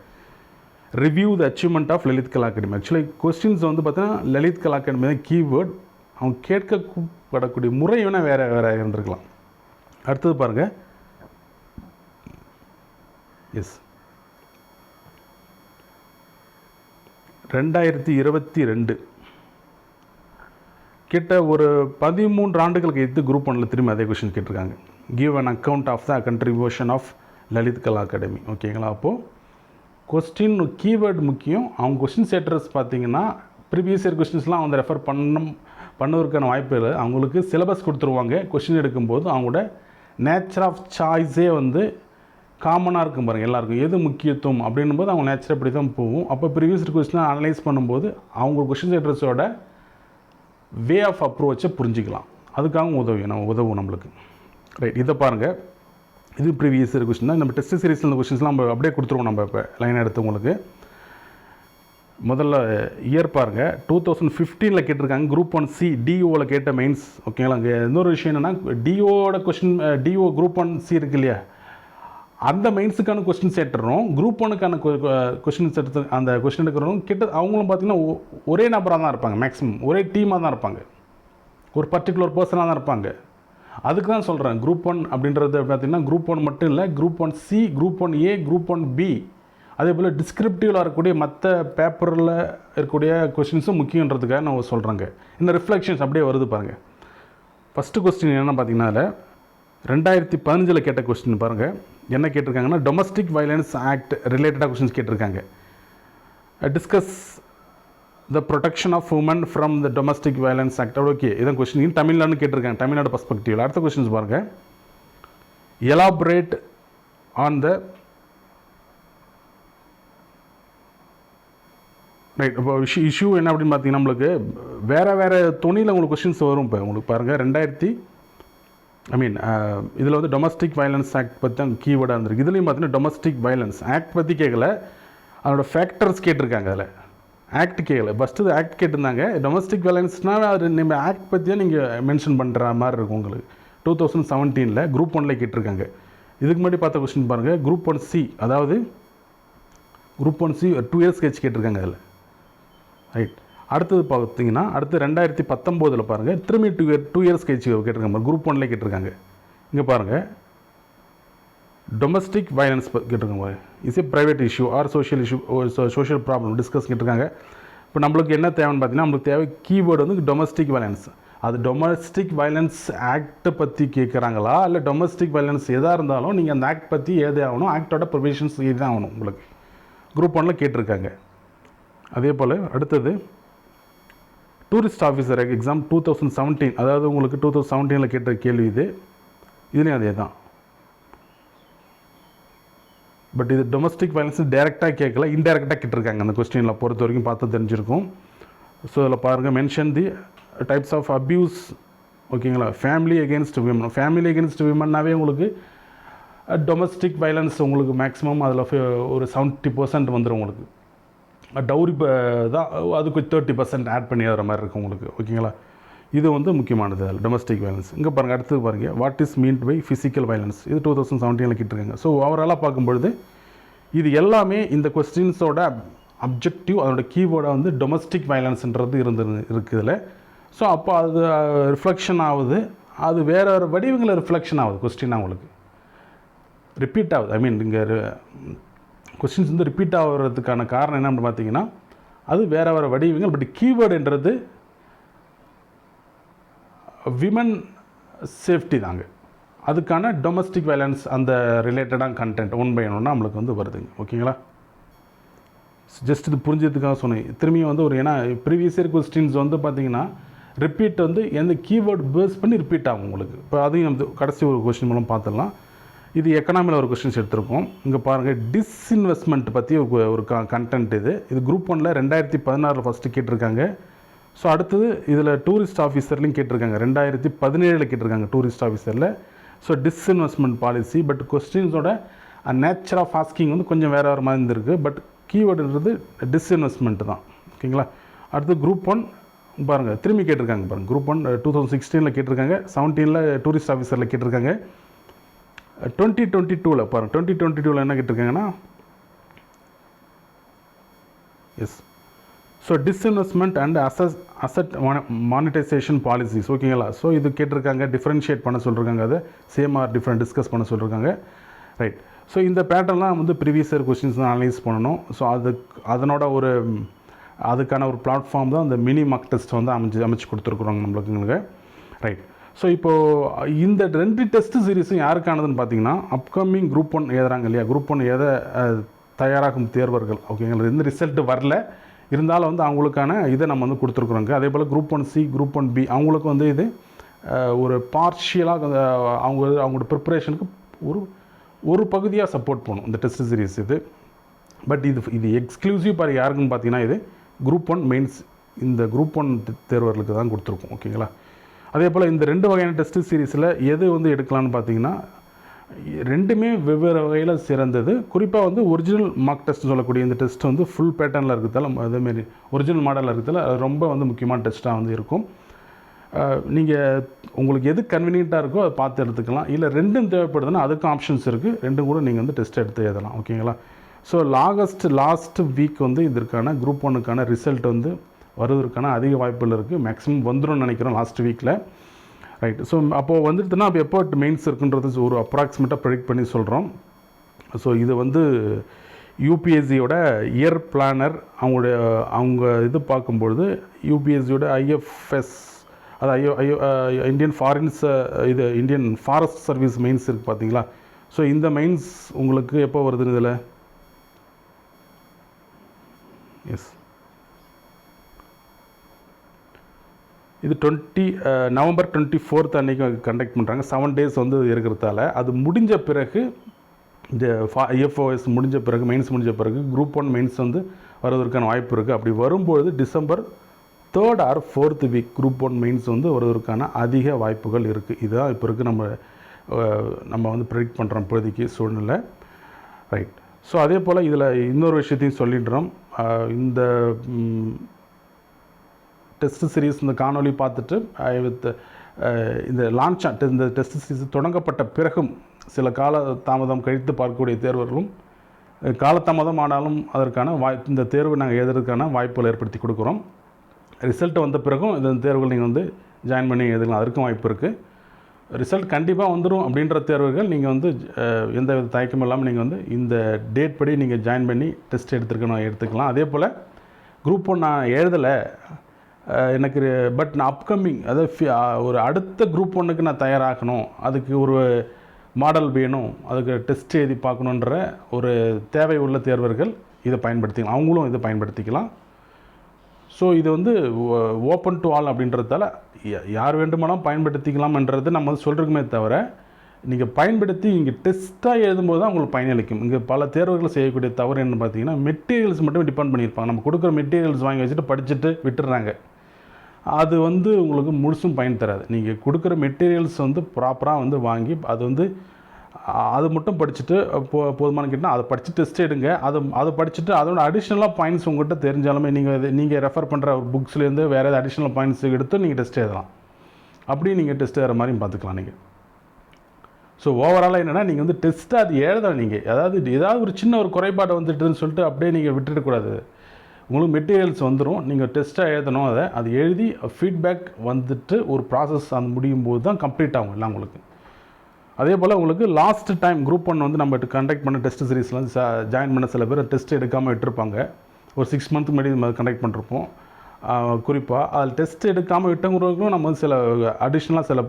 Review the achievement of Lalit Kala Akademi. Actually questions வந்து பார்த்தீங்கன்னா லலித் கலா அகாடமி தான் கீவேர்ட். அவங்க கேட்கப்படக்கூடிய முறை வேணால் வேறு இருந்திருக்கலாம். அடுத்தது பாருங்கள், எஸ் 2022 கிட்ட ஒரு 13 ஆண்டுகள் கழித்து குரூப் 1ல் திரும்பி அதே கொஷின் கேட்டிருக்காங்க. Give an account of the contribution of Lalit Kala Akademi. ஓகேங்களா, அப்போது கொஸ்டின் கீவேர்டு முக்கியம். அவங்க கொஸ்டின் செட்டர்ஸ் பார்த்தீங்கன்னா ப்ரீவியஸ் இயர் கொஸ்டின்ஸ்லாம் அவங்க ரெஃபர் பண்ணுவதற்கான வாய்ப்பு இல்லை. அவங்களுக்கு சிலபஸ் கொடுத்துருவாங்க. கொஸ்டின் எடுக்கும்போது அவங்களோட நேச்சர் ஆஃப் சாய்ஸே வந்து காமனாக இருக்கும் பாருங்கள் எல்லாருக்கும். எது முக்கியத்துவம் அப்படின்னும் போது அவங்க நேச்சர் அப்படி தான் போகும். அப்போ ப்ரீவியஸ் இயர் கொஸ்டினை அனலைஸ் பண்ணும்போது அவங்க கொஸ்டின் செட்டர்ஸோட வே ஆஃப் அப்ரோச்சை புரிஞ்சிக்கலாம். அதுக்காக உதவும் நம்மளுக்கு. ரைட், இதை பாருங்கள். இது ப்ரீவியஸ் இயர் கொஸ்டின் தான். நம்ம டெஸ்ட் சீரிஸில் இந்த கொஸ்டின்ஸ்லாம் நம்ம அப்படியே கொடுத்துருவோம். நம்ம இப்போ லைன் எடுத்து உங்களுக்கு முதல்ல இயர் பாருங்கள். 2015 கேட்டிருக்காங்க குரூப் 1C டிஓவில் கேட்ட மெயின்ஸ். ஓகேங்களா, அங்கே இன்னொரு விஷயம் என்னென்னா டிஓட கொஸ்டின், டிஓ குரூப் 1C இருக்கு இல்லையா, அந்த மெயின்ஸுக்கான கொஸ்டின் செட்டுறோம், குரூப் 1க்கான கொஸ்டின் செட்டு அந்த கொஸ்டின் எடுக்கிறோம். அவங்களும் பார்த்திங்கன்னா ஒரே நபராக தான் இருப்பாங்க. மேக்ஸிமம் ஒரே டீமாக தான் இருப்பாங்க. ஒரு பர்டிகுலர் பர்சனாக தான் இருப்பாங்க. அதுக்கு தான் சொல்கிறேன் குரூப் 1 அப்படின்றது பார்த்திங்கன்னா குரூப் 1 மட்டும் இல்லை, group 1C, group 1A, group 1B, அதே போல் டிஸ்கிரிப்டிவில் இருக்கக்கூடிய மற்ற பேப்பரில் இருக்கக்கூடிய கொஸ்டின்ஸும் முக்கியன்றதுக்காக நான் சொல்கிறேங்க. இந்த ரிஃப்ளெக்ஷன்ஸ் அப்படியே வருது பாருங்கள். ஃபஸ்ட்டு கொஸ்டின் என்னென்னா பார்த்தீங்கன்னா அதில் 2015 கேட்ட கொஸ்டின் பாருங்கள். என்ன கேட்டிருக்காங்கன்னா டொமஸ்டிக் வயலன்ஸ் ஆக்ட் ரிலேட்டடாக கொஸ்டின்ஸ் கேட்டிருக்காங்க. Discuss the protection of women from the domestic violence act. Okay, இதான் கொஸ்டின். தமிழ்நாடுன்னு கேட்டிருக்காங்க, தமிழ்நாடு பர்ஸ்பெக்டிவில். அடுத்த கொஸ்டின்ஸ் பாருங்கள். Elaborate on the right. இப்போ இஷ்யூ என்ன அப்படின்னு பார்த்தீங்கன்னா நம்மளுக்கு வேறு துணியில் உங்களுக்கு கொஸ்டின்ஸ் வரும். இப்போ உங்களுக்கு பாருங்கள் இதில் வந்து டொமஸ்டிக் வயலன்ஸ் ஆக்ட் பற்றி தான் கீவேர்டாக இருந்திருக்கு. இதுலேயும் பார்த்தீங்கன்னா டொமஸ்டிக் வயலன்ஸ் ஆக்ட் பற்றி கேட்கல, அதோட ஃபேக்டர்ஸ் கேட்டிருக்காங்க. அதில் ஆக்ட் கேட்கல. ஃபஸ்ட்டு இது ஆக்ட் கேட்டிருந்தாங்க. டொமஸ்டிக் வயலன்ஸ்னால் அது நம்ம ஆக்ட் பற்றி தான் நீங்கள் மென்ஷன் பண்ணுற மாதிரி இருக்கும் உங்களுக்கு. 2017 குரூப் 1ல் கேட்டிருக்காங்க. இதுக்கு முன்னாடி பார்த்த கொஸ்டின் பாருங்கள். குரூப் 1C, அதாவது குரூப் 1C 2 இயர்ஸ் கழிச்சு கேட்டிருக்காங்க அதில். ரைட். அடுத்தது பார்த்தீங்கன்னா அடுத்து 2019 பாருங்கள், திரும்பி 2 இயர்ஸ் கழிச்சு கேட்டிருக்காங்க. குரூப் 1ல் கேட்டிருக்காங்க. இங்கே பாருங்கள், டொமஸ்டிக் வயலன்ஸ் கேட்டிருக்காங்க. Is a private issue R social issue, social problem discuss கேட்டிருக்காங்க. இப்போ நம்மளுக்கு என்ன தேவைன்னு பார்த்தீங்கன்னா நம்மளுக்கு தேவை கீவேர்டு வந்து டொமஸ்டிக் வயலன்ஸ். அது டொமஸ்டிக் வயலன்ஸ் ஆக்டை பற்றி கேட்குறாங்களா, இல்லை டொமஸ்டிக் வயலன்ஸ் எதாக இருந்தாலும் நீங்கள் அந்த ஆக்ட் பற்றி ஏதே ஆகணும், ஆக்டோட ப்ரொவிஷன்ஸ் இதுதான் ஆகணும். உங்களுக்கு குரூப் 1ல் கேட்டிருக்காங்க. அதே போல் அடுத்தது டூரிஸ்ட் ஆஃபீஸர் எக்ஸாம் 2017, அதாவது உங்களுக்கு 2017 கேட்ட கேள்வி இது. இதுலேயும் அதே தான். பட் இது டொமஸ்டிக் வயலன்ஸ் டைரெக்டாக கேட்கல, இன்டைரக்டாக கேட்டிருக்காங்க அந்த கொஸ்டினில் பொறுத்த வரைக்கும் பார்த்து தெரிஞ்சிருக்கும். ஸோ இதில் பாருங்கள், mention the types of abuse. ஓகேங்களா, family against women. Family against விமன்னாவே உங்களுக்கு டொமஸ்டிக் வயலன்ஸ் உங்களுக்கு மேக்ஸிமம் அதில் ஒரு 70% வந்துடும் உங்களுக்கு. டவுரி தான் அதுக்கு 30% ஆட் பண்ணி வர மாதிரி இருக்கும் உங்களுக்கு. ஓகேங்களா, இது வந்து முக்கியமானது அதில் டொமஸ்டிக் வயலன்ஸ். இங்கே பாருங்கள், அடுத்து பாருங்கள், what is meant by physical violence. இது 2017 கேட்டிருக்காங்க. ஸோ ஓவராலாக பார்க்கும்பொழுது இது எல்லாமே இந்த கொஸ்டின்ஸோட அப்ஜெக்டிவ், அதோட கீவேர்டாக வந்து டொமஸ்டிக் வயலன்ஸ்ன்றது இருக்குது இதில். ஸோ அப்போ அது ரிஃப்ளெக்ஷன் ஆகுது, அது வேறு வேறு வடிவங்களில் ரிஃப்ளெக்ஷன் ஆகுது. கொஸ்டினாக உங்களுக்கு ரிப்பீட் ஆகுது. ஐ மீன் இங்கே கொஸ்டின்ஸ் வந்து ரிப்பீட் ஆகிறதுக்கான காரணம் என்னன்னு பார்த்தீங்கன்னா, அது வேறு வேறு வடிவங்கள். பட் கீவேர்டுன்றது விமன் சேஃப்டி தாங்க. அதுக்கான டொமஸ்டிக் வயலன்ஸ் அந்த ரிலேட்டடான கண்டென்ட் ஒன் பை ஒன்னாக நம்மளுக்கு வந்து வருதுங்க. ஓகேங்களா, ஜஸ்ட் இது புரிஞ்சதுக்காக சொன்னேன். திரும்பியும் வந்து ஒரு, ஏன்னா ப்ரீவியஸ் இயர் கொஸ்டின்ஸ் வந்து பார்த்தீங்கன்னா ரிப்பீட் வந்து எந்த கீவேர்டு பேஸ் பண்ணி ரிப்பீட் ஆகும் உங்களுக்கு. இப்போ அதையும் வந்து கடைசி ஒரு கொஸ்டின் மூலம் பார்த்துடலாம். இது எக்கனாமியில் ஒரு கொஸ்டின்ஸ் எடுத்திருக்கோம். இங்கே பாருங்கள், டிஸ்இன்வெஸ்ட்மெண்ட் பற்றி ஒரு கண்டென்ட். இது குரூப் 1ல் 2016 ஃபஸ்ட்டு கேட்டிருக்காங்க. ஸோ அடுத்தது இதில் டூரிஸ்ட் ஆஃபீஸர்லையும் கேட்டிருக்காங்க, 2017 கேட்டிருக்காங்க டூரிஸ்ட் ஆஃபீஸரில். So disinvestment policy. பட் கொஸ்டின்ஸோட நேச்சர் ஆஃப் ஆஸ்கிங் வந்து கொஞ்சம் வேறு மாதிரி இருந்திருக்கு. பட் கீவேர்டுன்றது டிஸ்இன்வெஸ்ட்மெண்ட் தான். ஓகேங்களா, அடுத்து குரூப் 1 பாருங்கள், திரும்பி கேட்டிருக்காங்க பாருங்கள். குரூப் 1 2016 கேட்டிருக்காங்க, 17 டூரிஸ்ட் ஆஃபீஸரில் கேட்டிருக்காங்க. 2022 பாருங்கள், 2022 என்ன கேட்டிருக்காங்கன்னா, yes, so disinvestment and asset monetisation policies. ஓகேங்களா, ஸோ இது கேட்டிருக்காங்க, டிஃப்ரென்ஷியேட் பண்ண சொல்லியிருக்காங்க, அதை சேம் ஆர் டிஃப்ரெண்ட் டிஸ்கஸ் பண்ண சொல்லியிருக்காங்க. ரைட். ஸோ இந்த பேட்டர்லாம் வந்து ப்ரீவியஸ் இயர் கொஸ்டின்ஸ் தான் அனலைஸ் பண்ணணும். ஸோ அதனோட அதுக்கான ஒரு பிளாட்ஃபார்ம் தான் இந்த மினி மார்க் டெஸ்ட் வந்து அமைச்சு கொடுத்துருக்குறோங்க நம்மளுக்கு. ரைட். ஸோ இப்போது இந்த 2 டெஸ்ட் சீரீஸும் யாருக்கானதுன்னு பார்த்தீங்கன்னா, அப்கமிங் குரூப் 1 எழுதுறாங்க இல்லையா, குரூப் 1 எழுத தயாராகும் தேர்வர்கள். ஓகேங்களா, இந்த ரிசல்ட் வரல, இருந்தாலும் வந்து அவங்களுக்கான இதை நம்ம வந்து கொடுத்துருக்குறோங்க. அதே போல் குரூப் 1C, குரூப் 1B அவங்களுக்கு வந்து இது ஒரு பார்ஷியலாக அவங்களோட ப்ரிப்பரேஷனுக்கு ஒரு பகுதியாக சப்போர்ட் பண்ணும் இந்த டெஸ்ட் சீரீஸ் இது. பட் இது எக்ஸ்க்ளூசிவ் பாரு யாருக்குன்னு பார்த்தீங்கன்னா, இது குரூப் 1 மெயின்ஸ், இந்த குரூப் 1 தேர்வர்களுக்கு தான் கொடுத்துருக்கோம். ஓகேங்களா, அதே போல் இந்த 2 வகையான டெஸ்ட் சீரீஸில் எது வந்து எடுக்கலான்னு பார்த்தீங்கன்னா, 2மே வெவ்வேறு வகையில் சிறந்தது. குறிப்பாக வந்து ஒரிஜினல் மார்க் டெஸ்ட் சொல்லக்கூடிய இந்த டெஸ்ட் வந்து ஃபுல் பேட்டர்னில் இருக்கிறதால, அதேமாரி ஒரிஜினல் மாடலில் இருக்கிறதால அது ரொம்ப வந்து முக்கியமான டெஸ்ட்டாக வந்து இருக்கும். நீங்கள் உங்களுக்கு எது கன்வீனியண்ட்டாக இருக்கோ அதை பார்த்து எடுத்துக்கலாம். இல்லை 2ம் தேவைப்படுதுன்னா அதுக்கும் ஆப்ஷன்ஸ் இருக்குது, 2ம் கூட நீங்கள் வந்து டெஸ்ட் எடுத்து எழுதலாம். ஓகேங்களா, ஸோ லாஸ்ட் வீக் வந்து இதற்கான குரூப் 1க்கான ரிசல்ட் வந்து வருவதற்கான அதிக வாய்ப்புகள் இருக்குது. மேக்ஸிமம் வந்துடும் நினைக்கிறோம் லாஸ்ட் வீக்கில். ரைட். ஸோ அப்போது வந்துடுதுன்னா அப்போ எப்போ மெயின்ஸ் இருக்குன்றது ஒரு அப்ராக்சிமேட்டாக ப்ரெடிக்ட் பண்ணி சொல்கிறோம். ஸோ இது வந்து யூபிஎஸ்சியோட இயர் பிளானர் அவங்க இது பார்க்கும்பொழுது யூபிஎஸ்சியோட ஐஎஃப்எஸ், அது Indian Indian forest service mains இருக்குது பார்த்தீங்களா. ஸோ இந்த மெயின்ஸ் உங்களுக்கு எப்போ வருதுன்னு இதில், எஸ், இது நவம்பர் 24 அன்றைக்கி கண்டக்ட் பண்ணுறாங்க. 7 days வந்து இருக்கிறதால அது முடிஞ்ச பிறகு, இந்த ஐஎஃப்ஓஎஸ் முடிஞ்ச பிறகு, மெயின்ஸ் முடிஞ்ச பிறகு குரூப் 1 மெயின்ஸ் வந்து வருவதற்கான வாய்ப்பு இருக்குது. அப்படி வரும்பொழுது December 3rd or 4th week group 1 mains வந்து வருவதற்கான அதிக வாய்ப்புகள் இருக்குது. இதுதான் இப்போ இருக்குது நம்ம வந்து ப்ரெடிக்ட் பண்ணுறோம் இப்போதைக்கு சூழ்நிலை. ரைட். ஸோ அதே போல் இதில் இன்னொரு விஷயத்தையும் சொல்லிடுறோம். இந்த டெஸ்ட் சீரீஸ் இந்த காணொலி பார்த்துட்டு இந்த இந்த டெஸ்ட் சீரீஸ் தொடங்கப்பட்ட பிறகும் சில கால தாமதம் கழித்து பார்க்கக்கூடிய தேர்வர்களும் காலதாமதம் ஆனாலும் அதற்கான இந்த தேர்வு நாங்கள் எழுதுறதுக்கான வாய்ப்புகள் ஏற்படுத்தி கொடுக்குறோம். ரிசல்ட் வந்த பிறகும் இந்த தேர்வுகள் நீங்கள் வந்து ஜாயின் பண்ணி எழுதலாம், அதுக்கும் வாய்ப்பு இருக்குது. ரிசல்ட் கண்டிப்பாக வந்துடும் அப்படின்ற தேர்வுகள் நீங்கள் வந்து எந்த வித தயக்கமும் இல்லாமல் நீங்கள் வந்து இந்த டேட் படி நீங்கள் ஜாயின் பண்ணி டெஸ்ட் எடுத்துக்கலாம். அதே போல் குரூப் 1 நான் எழுதலை எனக்கு, பட் நான் அப்கமிங் அதாவது ஒரு அடுத்த குரூப் 1க்கு நான் தயாராகணும், அதுக்கு ஒரு மாடல் வேணும், அதுக்கு டெஸ்ட் எழுதி பார்க்கணுன்ற ஒரு தேவை உள்ள தேர்வர்கள் இதை பயன்படுத்திக்கலாம், அவங்களும் இதை பயன்படுத்திக்கலாம். ஸோ இது வந்து ஓப்பன் டு ஆல் அப்படின்றதால யார் வேண்டுமானாலும் பயன்படுத்திக்கலாம்ன்றது நம்ம வந்து சொல்கிறோமே தவிர, நீங்கள் பயன்படுத்தி இங்கே டெஸ்ட்டாக எழுதும்போது தான் உங்களுக்கு பயனளிக்கும். இங்கே பல தேர்வுகள் செய்யக்கூடிய தவறு என்ன பார்த்தீங்கன்னா, மெட்டீரியல்ஸ் மட்டும் டிபெண்ட் பண்ணியிருப்பாங்க. நம்ம கொடுக்குற மெட்டீரியல்ஸ் வாங்கி வச்சுட்டு படிச்சுட்டு விட்டுடுறாங்க. அது வந்து உங்களுக்கு முழுசும் பயன் தராது. நீங்கள் கொடுக்குற மெட்டீரியல்ஸ் வந்து ப்ராப்பராக வந்து வாங்கி அது மட்டும் படிச்சுட்டு போதுமானு கேட்டால் அதை படித்து டெஸ்ட் எடுங்க. அதை படிச்சுட்டு அதோட அடிஷ்னலாக பாயிண்ட்ஸ் உங்கள்கிட்ட தெரிஞ்சாலுமே நீங்கள் ரெஃபர் பண்ணுற ஒரு புக்ஸ்லேருந்து வேறு ஏதாவது அடிஷ்னல் பாயிண்ட்ஸ் எடுத்து நீங்கள் டெஸ்ட் எழுதலாம். அப்படி நீங்கள் டெஸ்ட் எழுதுற மாதிரியும் பார்த்துக்கலாம் நீங்கள். ஸோ ஓவராலாக என்னென்னா, நீங்கள் வந்து டெஸ்ட்டாக அது எழுதலாம். நீங்கள் ஏதாவது ஒரு சின்ன ஒரு குறைபாடு வந்துட்டுன்னு சொல்லிட்டு அப்படியே நீங்கள் விட்டுடக்கூடாது. உங்களுக்கு மெட்டீரியல்ஸ் வந்துடும், நீங்கள் டெஸ்ட்டாக எழுதணும். அது எழுதி ஃபீட்பேக் வந்துட்டு ஒரு ப்ராசஸ் அந்த முடியும் போது தான் கம்ப்ளீட் ஆகும் எல்லாம் உங்களுக்கு. அதே போல் உங்களுக்கு லாஸ்ட் டைம் குரூப் 1 வந்து நம்ம கண்டக்ட் பண்ண டெஸ்ட் சீரீஸ்லாம் ஜாயின் பண்ண சில பேர் டெஸ்ட் எடுக்காமல் விட்டுருப்பாங்க. ஒரு 6 மந்த் முன்னாடி நம்ம கண்டக்ட் பண்ணிருப்போம். குறிப்பாக அதில் டெஸ்ட் எடுக்காமல் விட்டவங்களுக்கும் நம்ம வந்து சில அடிஷ்னலாக சில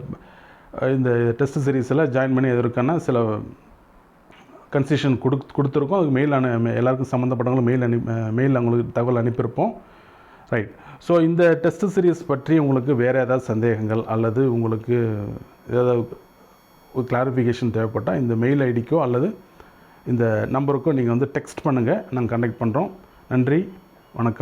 இந்த டெஸ்ட் சீரீஸில் ஜாயின் பண்ணி எதற்கான சில கன்செஷன் கொடுத்துருக்கோம். அதுக்கு எல்லாருக்கும் சம்மந்தப்பட்டவங்களும் மெயில் அவங்களுக்கு தகவல் அனுப்பியிருப்போம். ரைட். ஸோ இந்த டெஸ்ட் சீரீஸ் பற்றி உங்களுக்கு வேறு ஏதாவது சந்தேகங்கள் அல்லது உங்களுக்கு ஏதாவது ஒரு கிளாரிஃபிகேஷன் தேவைப்பட்டால் இந்த மெயில் ஐடிக்கோ அல்லது இந்த நம்பருக்கோ நீங்கள் வந்து டெக்ஸ்ட் பண்ணுங்கள். நாங்கள் கண்டக்ட் பண்ணுறோம். நன்றி, வணக்கம்.